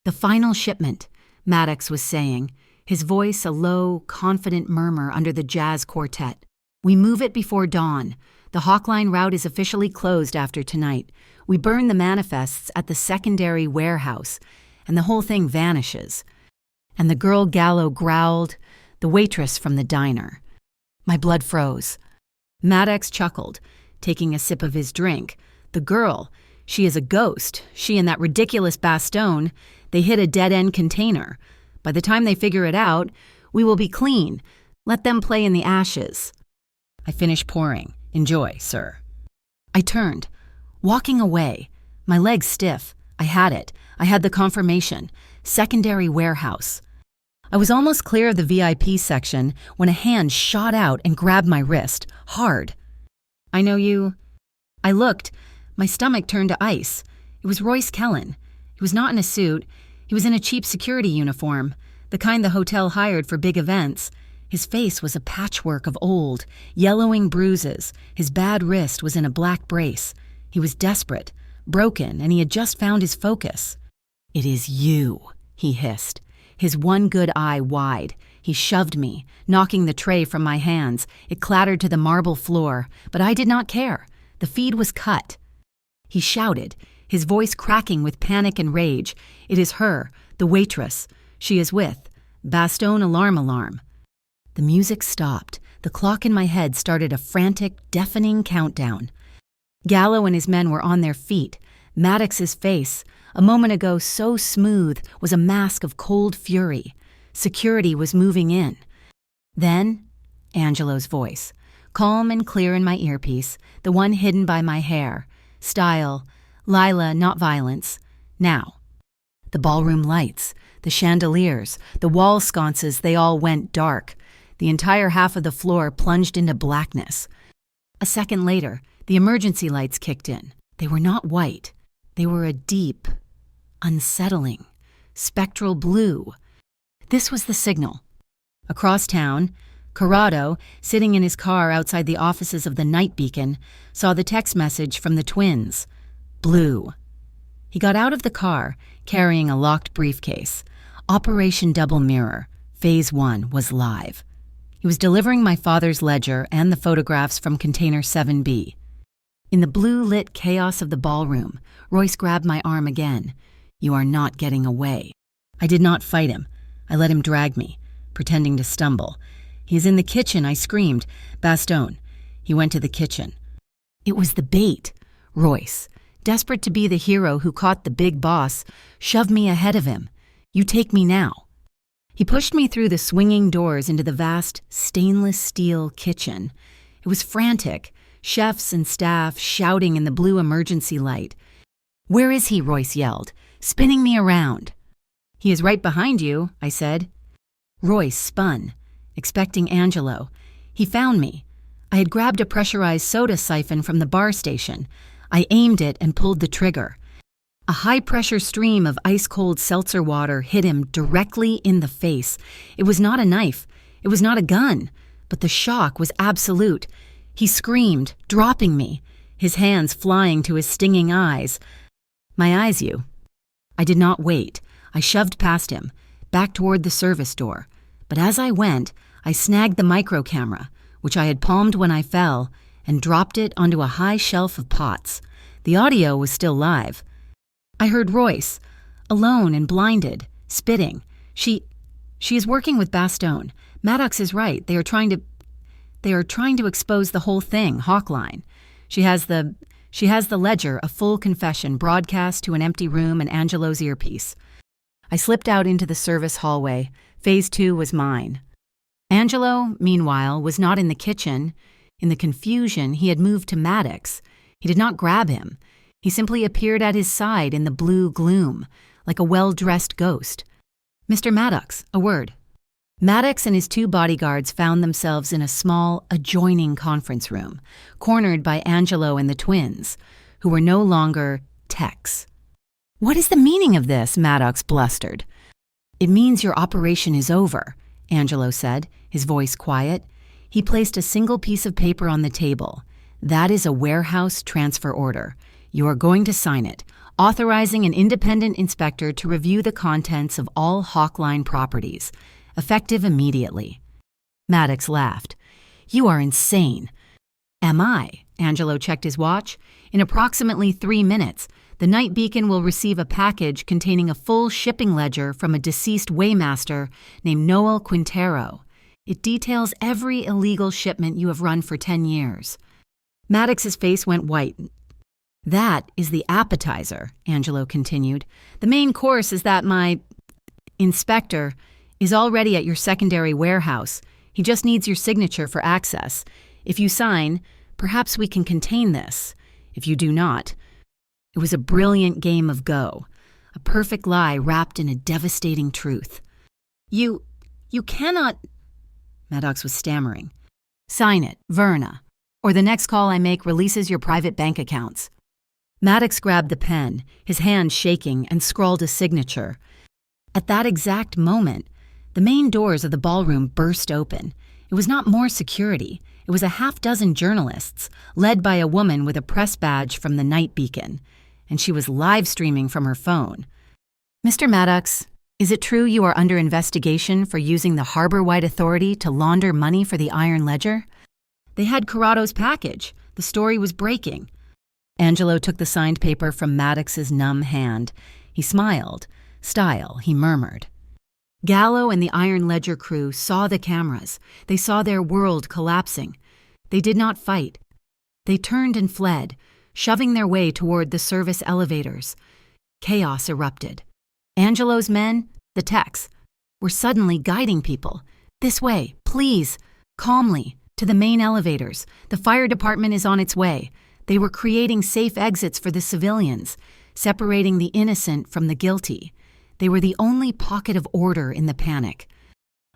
"The final shipment," Maddox was saying, his voice a low, confident murmur under the jazz quartet. "We move it before dawn. The Hawkline route is officially closed after tonight. We burn the manifests at the secondary warehouse, and the whole thing vanishes." And the girl Gallo growled, "The waitress from the diner." My blood froze. Maddox chuckled, taking a sip of his drink. "The girl, she is a ghost. She and that ridiculous Bastone, they hit a dead-end container. By the time they figure it out, we will be clean. Let them play in the ashes." I finished pouring. "Enjoy, sir." I turned, walking away, my legs stiff. I had it. I had the confirmation. Secondary warehouse. I was almost clear of the VIP section when a hand shot out and grabbed my wrist, hard. "I know you." I looked. My stomach turned to ice. It was Royce Kellen. He was not in a suit. He was in a cheap security uniform, the kind the hotel hired for big events. His face was a patchwork of old, yellowing bruises. His bad wrist was in a black brace. He was desperate, broken, and he had just found his focus. "It is you," he hissed, his one good eye wide. He shoved me, knocking the tray from my hands. It clattered to the marble floor, but I did not care. The feed was cut. He shouted, his voice cracking with panic and rage. "It is her, the waitress. She is with Bastone alarm. The music stopped. The clock in my head started a frantic, deafening countdown. Gallo and his men were on their feet. Maddox's face, a moment ago so smooth, was a mask of cold fury. Security was moving in. Then, Angelo's voice, calm and clear in my earpiece, the one hidden by my hair. Style, Lila, not violence. Now. The ballroom lights, the chandeliers, the wall sconces, they all went dark. The entire half of the floor plunged into blackness. A second later, the emergency lights kicked in. They were not white. They were a deep, unsettling, spectral blue. This was the signal. Across town, Corrado, sitting in his car outside the offices of the Night Beacon, saw the text message from the twins. Blue. He got out of the car, carrying a locked briefcase. Operation Double Mirror, Phase 1, was live. He was delivering my father's ledger and the photographs from Container 7B. In the blue-lit chaos of the ballroom, Royce grabbed my arm again. "You are not getting away." I did not fight him. I let him drag me, pretending to stumble. "He is in the kitchen," I screamed. "Bastone." He went to the kitchen. It was the bait. Royce, desperate to be the hero who caught the big boss, shoved me ahead of him. "You take me now." He pushed me through the swinging doors into the vast, stainless steel kitchen. It was frantic, chefs and staff shouting in the blue emergency light. "Where is he?" Royce yelled, spinning me around. "He is right behind you," I said. Royce spun, expecting Angelo. He found me. I had grabbed a pressurized soda siphon from the bar station. I aimed it and pulled the trigger. A high-pressure stream of ice-cold seltzer water hit him directly in the face. It was not a knife. It was not a gun. But the shock was absolute. He screamed, dropping me, his hands flying to his stinging eyes. "My eyes, you." I did not wait. I shoved past him, back toward the service door, but as I went, I snagged the micro camera, which I had palmed when I fell, and dropped it onto a high shelf of pots. The audio was still live. I heard Royce, alone and blinded, spitting. She is working with Bastone. Maddox is right. They are trying to expose the whole thing, Hawkline. She has the ledger, a full confession, broadcast to an empty room and Angelo's earpiece. I slipped out into the service hallway. Phase 2 was mine. Angelo, meanwhile, was not in the kitchen. In the confusion, he had moved to Maddox. He did not grab him. He simply appeared at his side in the blue gloom, like a well-dressed ghost. "Mr. Maddox, a word." Maddox and his 2 bodyguards found themselves in a small, adjoining conference room, cornered by Angelo and the twins, who were no longer techs. "What is the meaning of this?" Maddox blustered. "It means your operation is over," Angelo said, his voice quiet. He placed a single piece of paper on the table. "That is a warehouse transfer order. You are going to sign it, authorizing an independent inspector to review the contents of all Hawkline properties, effective immediately." Maddox laughed. "You are insane." "Am I?" Angelo checked his watch. "In approximately 3 minutes, the Night Beacon will receive a package containing a full shipping ledger from a deceased weighmaster named Noel Quintero. It details every illegal shipment you have run for 10 years. Maddox's face went white. "That is the appetizer," Angelo continued. "The main course is that my inspector is already at your secondary warehouse. He just needs your signature for access. If you sign, perhaps we can contain this. If you do not..." It was a brilliant game of Go, a perfect lie wrapped in a devastating truth. You cannot..." Maddox was stammering. "Sign it, Verna, or the next call I make releases your private bank accounts." Maddox grabbed the pen, his hand shaking, and scrawled a signature. At that exact moment, the main doors of the ballroom burst open. It was not more security. It was a half-dozen journalists, led by a woman with a press badge from the Night Beacon, and she was live-streaming from her phone. "Mr. Maddox, is it true you are under investigation for using the harbor-wide authority to launder money for the Iron Ledger? They had Corrado's package. The story was breaking." Angelo took the signed paper from Maddox's numb hand. He smiled. "Style," he murmured. Gallo and the Iron Ledger crew saw the cameras. They saw their world collapsing. They did not fight. They turned and fled, shoving their way toward the service elevators. Chaos erupted. Angelo's men, the techs, were suddenly guiding people. "This way, please," calmly, to the main elevators. "The fire department is on its way." They were creating safe exits for the civilians, separating the innocent from the guilty. They were the only pocket of order in the panic.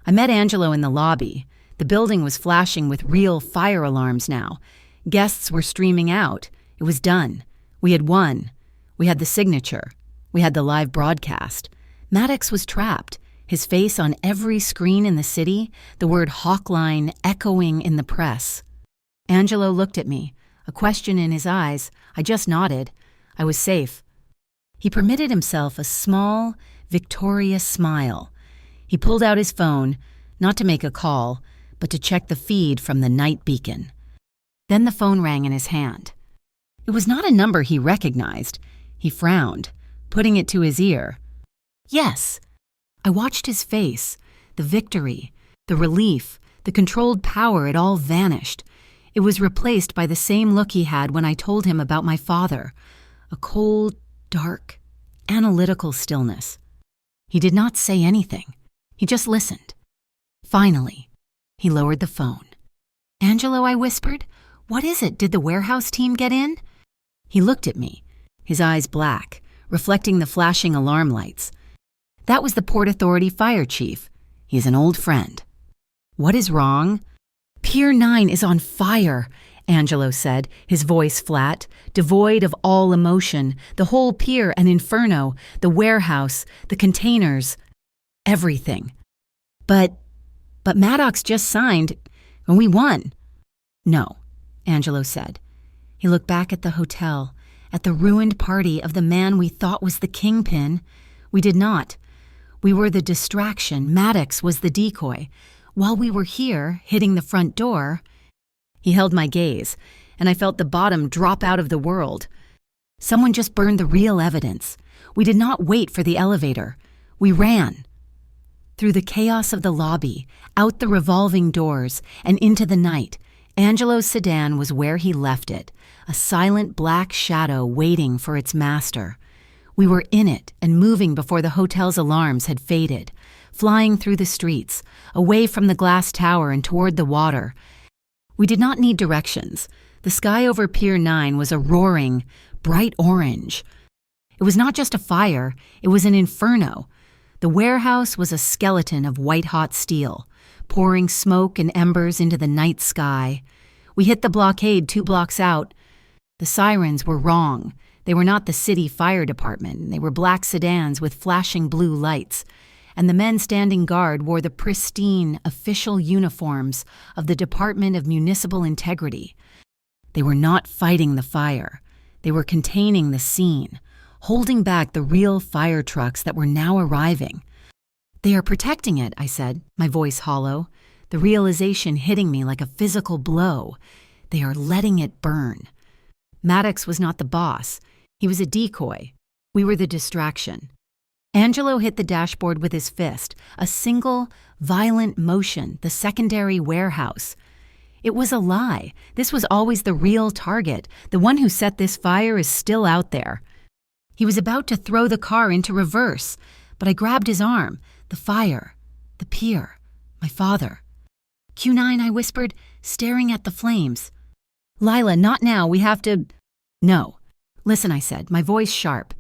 I met Angelo in the lobby. The building was flashing with real fire alarms now. Guests were streaming out. It was done. We had won. We had the signature. We had the live broadcast. Maddox was trapped, his face on every screen in the city, the word Hawkline echoing in the press. Angelo looked at me, a question in his eyes. I just nodded. I was safe. He permitted himself a small, victorious smile. He pulled out his phone, not to make a call, but to check the feed from the Night Beacon. Then the phone rang in his hand. It was not a number he recognized. He frowned, putting it to his ear. "Yes." I watched his face, the victory, the relief, the controlled power. It all vanished. It was replaced by the same look he had when I told him about my father, a cold, dark, analytical stillness. He did not say anything. He just listened. Finally, he lowered the phone. "Angelo," I whispered, "what is it? Did the warehouse team get in?" He looked at me, his eyes black, reflecting the flashing alarm lights. "That was the Port Authority fire chief. He is an old friend." "What is wrong?" "Pier 9 is on fire," Angelo said, his voice flat, devoid of all emotion. "The whole pier an inferno, the warehouse, the containers, everything." But Maddox just signed, and we won." "No," Angelo said. He looked back at the hotel, at the ruined party of the man we thought was the kingpin. "We did not. We were the distraction. Maddox was the decoy. While we were here, hitting the front door, he held my gaze, and I felt the bottom drop out of the world. Someone just burned the real evidence. We did not wait for the elevator. We ran. Through the chaos of the lobby, out the revolving doors, and into the night, Angelo's sedan was where he left it, a silent black shadow waiting for its master. We were in it and moving before the hotel's alarms had faded, flying through the streets, away from the glass tower and toward the water. We did not need directions. The sky over Pier 9 was a roaring, bright orange. It was not just a fire, it was an inferno. The warehouse was a skeleton of white-hot steel, pouring smoke and embers into the night sky. We hit the blockade 2 blocks out. The sirens were wrong. They were not the city fire department. They were black sedans with flashing blue lights. And the men standing guard wore the pristine, official uniforms of the Department of Municipal Integrity. They were not fighting the fire. They were containing the scene, holding back the real fire trucks that were now arriving. "They are protecting it," I said, my voice hollow, the realization hitting me like a physical blow. They are letting it burn. Maddox was not the boss. He was a decoy. We were the distraction. Angelo hit the dashboard with his fist, a single, violent motion, the secondary warehouse. It was a lie. This was always the real target. The one who set this fire is still out there. He was about to throw the car into reverse, but I grabbed his arm. The fire, the pier, my father. "Q9," I whispered, staring at the flames. "Lila, not now. We have to—" "No." "Listen," I said, my voice sharp.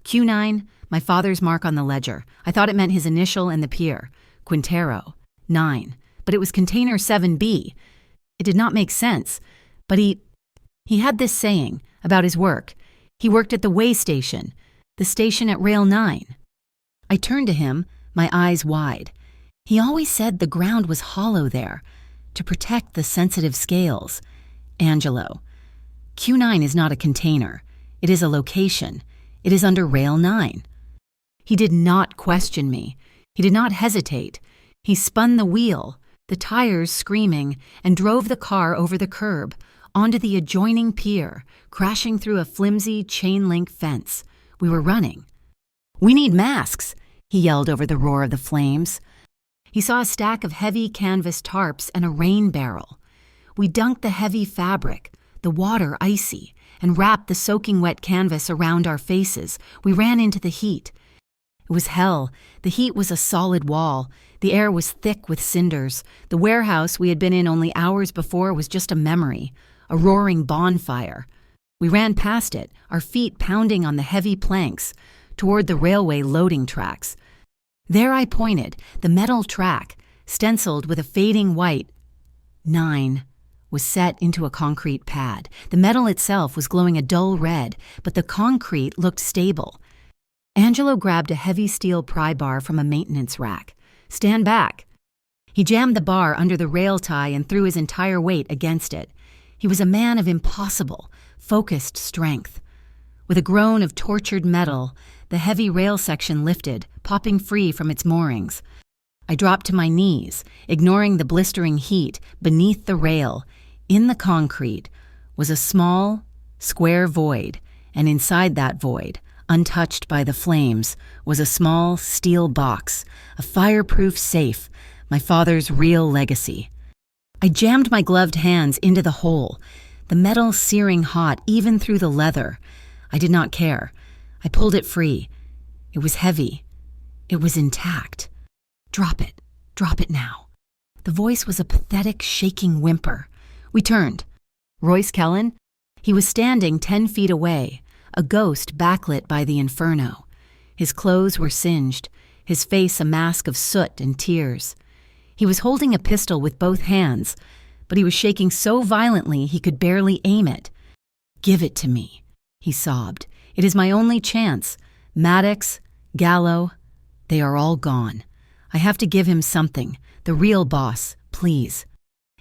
"Q9, my father's mark on the ledger. I thought it meant his initial and the pier. Quintero, 9. But it was container 7B. It did not make sense. But he had this saying about his work. He worked at the way station, the station at Rail 9. I turned to him, my eyes wide. He always said the ground was hollow there, to protect the sensitive scales. Angelo. Q9 is not a container. It is a location. It is under Rail 9. He did not question me. He did not hesitate. He spun the wheel, the tires screaming, and drove the car over the curb, onto the adjoining pier, crashing through a flimsy chain-link fence. We were running. "We need masks," he yelled over the roar of the flames. He saw a stack of heavy canvas tarps and a rain barrel. We dunked the heavy fabric, the water icy, and wrapped the soaking wet canvas around our faces. We ran into the heat. It was hell. The heat was a solid wall. The air was thick with cinders. The warehouse we had been in only hours before was just a memory, a roaring bonfire. We ran past it, our feet pounding on the heavy planks, toward the railway loading tracks. There I pointed, the metal track, stenciled with a fading white. 9 was set into a concrete pad. The metal itself was glowing a dull red, but the concrete looked stable. Angelo grabbed a heavy steel pry bar from a maintenance rack. "Stand back." He jammed the bar under the rail tie and threw his entire weight against it. He was a man of impossible, focused strength. With a groan of tortured metal, the heavy rail section lifted, popping free from its moorings. I dropped to my knees, ignoring the blistering heat. Beneath the rail, in the concrete, was a small, square void, and inside that void, untouched by the flames, was a small steel box, a fireproof safe, my father's real legacy. I jammed my gloved hands into the hole, the metal searing hot even through the leather. I did not care. I pulled it free. It was heavy. It was intact. Drop it now." The voice was a pathetic, shaking whimper. We turned. Royce Kellen? He was standing 10 feet away, a ghost backlit by the inferno. His clothes were singed, his face a mask of soot and tears. He was holding a pistol with both hands, but he was shaking so violently he could barely aim it. "Give it to me," he sobbed. "It is my only chance. Maddox, Gallo, they are all gone. I have to give him something, the real boss, please."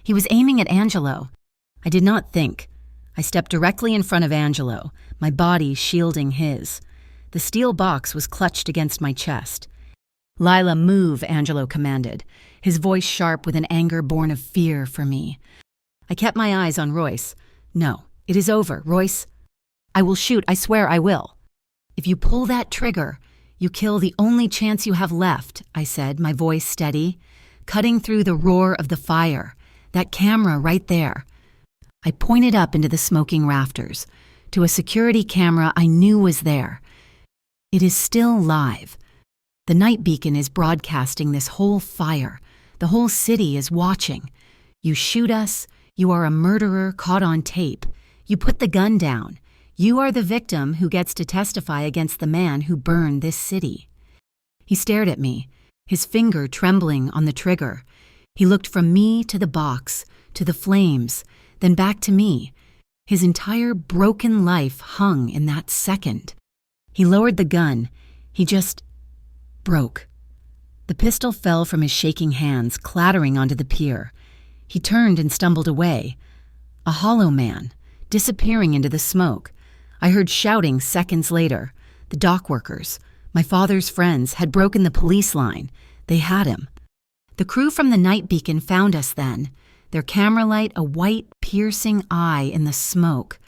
He was aiming at Angelo. I did not think. I stepped directly in front of Angelo, my body shielding his. The steel box was clutched against my chest. "Lila, move," Angelo commanded, his voice sharp with an anger born of fear for me. I kept my eyes on Royce. "No, it is over, Royce. I will shoot, I swear I will." "If you pull that trigger, you kill the only chance you have left," I said, my voice steady, cutting through the roar of the fire. "That camera right there." I pointed up into the smoking rafters, to a security camera I knew was there. It is still live. The night beacon is broadcasting this whole fire. The whole city is watching. You shoot us, you are a murderer caught on tape. You put the gun down. You are the victim who gets to testify against the man who burned this city. He stared at me, his finger trembling on the trigger. He looked from me to the box, to the flames, then back to me. His entire broken life hung in that second. He lowered the gun. He just broke. The pistol fell from his shaking hands, clattering onto the pier. He turned and stumbled away. A hollow man, disappearing into the smoke. I heard shouting seconds later. The dock workers, my father's friends, had broken the police line. They had him. The crew from the night beacon found us then, their camera light a white, piercing eye in the smoke.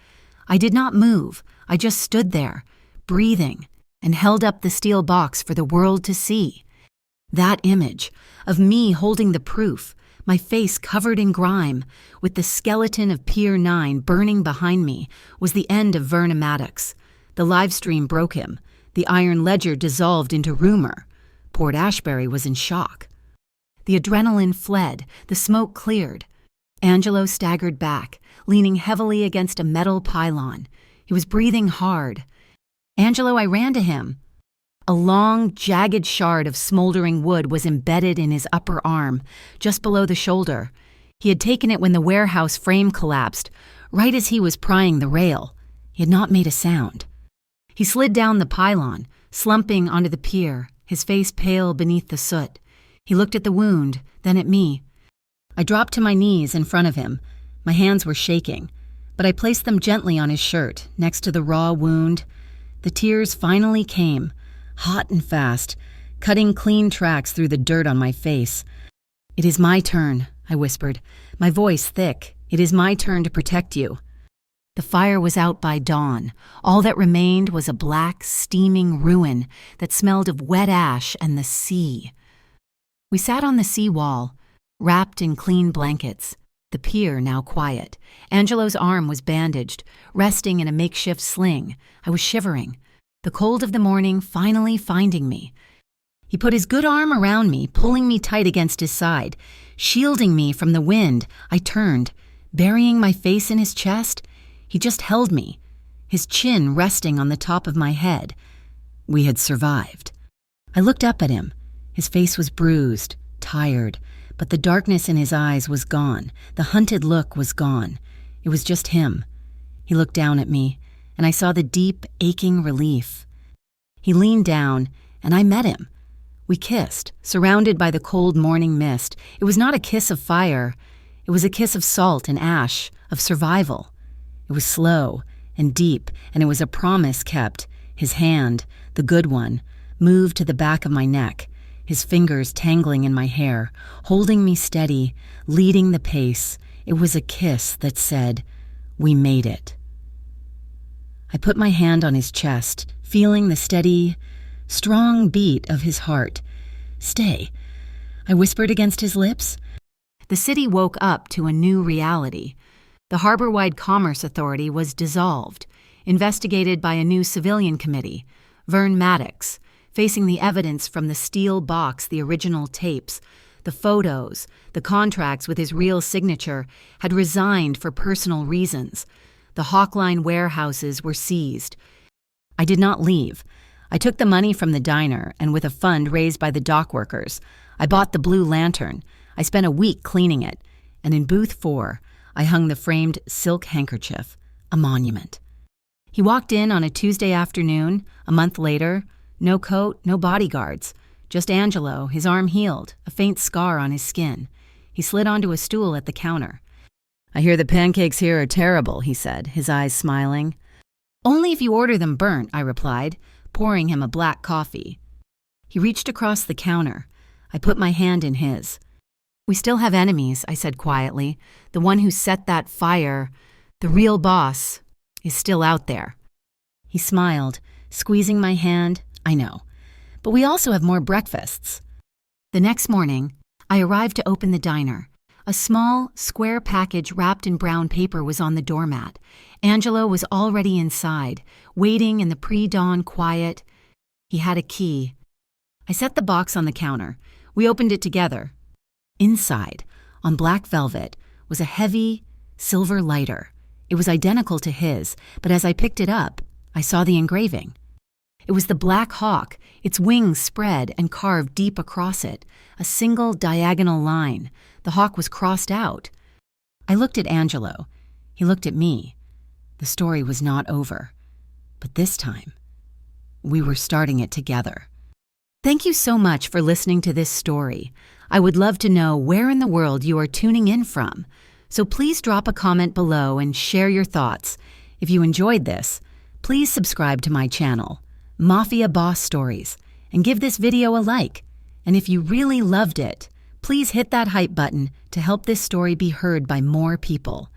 I did not move. I just stood there, breathing, and held up the steel box for the world to see. That image of me holding the proof, my face covered in grime, with the skeleton of Pier 9 burning behind me, was the end of Vernon Maddox. The live stream broke him. The Iron Ledger dissolved into rumor. Port Ashbury was in shock. The adrenaline fled. The smoke cleared. Angelo staggered back, leaning heavily against a metal pylon. He was breathing hard. "Angelo," I ran to him. A long, jagged shard of smoldering wood was embedded in his upper arm, just below the shoulder. He had taken it when the warehouse frame collapsed, right as he was prying the rail. He had not made a sound. He slid down the pylon, slumping onto the pier, his face pale beneath the soot. He looked at the wound, then at me. I dropped to my knees in front of him. My hands were shaking, but I placed them gently on his shirt, next to the raw wound. The tears finally came, hot and fast, cutting clean tracks through the dirt on my face. "It is my turn," I whispered, my voice thick. "It is my turn to protect you." The fire was out by dawn. All that remained was a black, steaming ruin that smelled of wet ash and the sea. We sat on the seawall, wrapped in clean blankets, the pier now quiet. Angelo's arm was bandaged, resting in a makeshift sling. I was shivering, the cold of the morning finally finding me. He put his good arm around me, pulling me tight against his side, shielding me from the wind. I turned, burying my face in his chest. He just held me, his chin resting on the top of my head. We had survived. I looked up at him. His face was bruised, tired, but the darkness in his eyes was gone. The hunted look was gone. It was just him. He looked down at me, and I saw the deep, aching relief. He leaned down, and I met him. We kissed, surrounded by the cold morning mist. It was not a kiss of fire. It was a kiss of salt and ash, of survival. It was slow and deep, and it was a promise kept. His hand, the good one, moved to the back of my neck, his fingers tangling in my hair, holding me steady, leading the pace. It was a kiss that said, "We made it." I put my hand on his chest, feeling the steady, strong beat of his heart. "Stay," I whispered against his lips. The city woke up to a new reality. The Harbor-wide Commerce Authority was dissolved, investigated by a new civilian committee, Vernon Maddox, facing the evidence from the steel box, the original tapes, the photos, the contracts with his real signature, had resigned for personal reasons. The Hawkline warehouses were seized. I did not leave. I took the money from the diner, and with a fund raised by the dock workers, I bought the Blue Lantern. I spent a week cleaning it, and in booth 4, I hung the framed silk handkerchief, a monument. He walked in on a Tuesday afternoon, a month later, no coat, no bodyguards, just Angelo, his arm healed, a faint scar on his skin. He slid onto a stool at the counter. "I hear the pancakes here are terrible," he said, his eyes smiling. "Only if you order them burnt," I replied, pouring him a black coffee. He reached across the counter. I put my hand in his. "We still have enemies," I said quietly. "The one who set that fire, the real boss, is still out there." He smiled, squeezing my hand. "I know. But we also have more breakfasts." The next morning, I arrived to open the diner. A small, square package wrapped in brown paper was on the doormat. Angelo was already inside, waiting in the pre-dawn quiet. He had a key. I set the box on the counter. We opened it together. Inside, on black velvet, was a heavy, silver lighter. It was identical to his, but as I picked it up, I saw the engraving. It was the Black Hawk, its wings spread and carved deep across it, a single diagonal line. The hawk was crossed out. I looked at Angelo. He looked at me. The story was not over. But this time, we were starting it together. Thank you so much for listening to this story. I would love to know where in the world you are tuning in from. So please drop a comment below and share your thoughts. If you enjoyed this, please subscribe to my channel, Mafia Boss Stories, and give this video a like. And if you really loved it, please hit that hype button to help this story be heard by more people.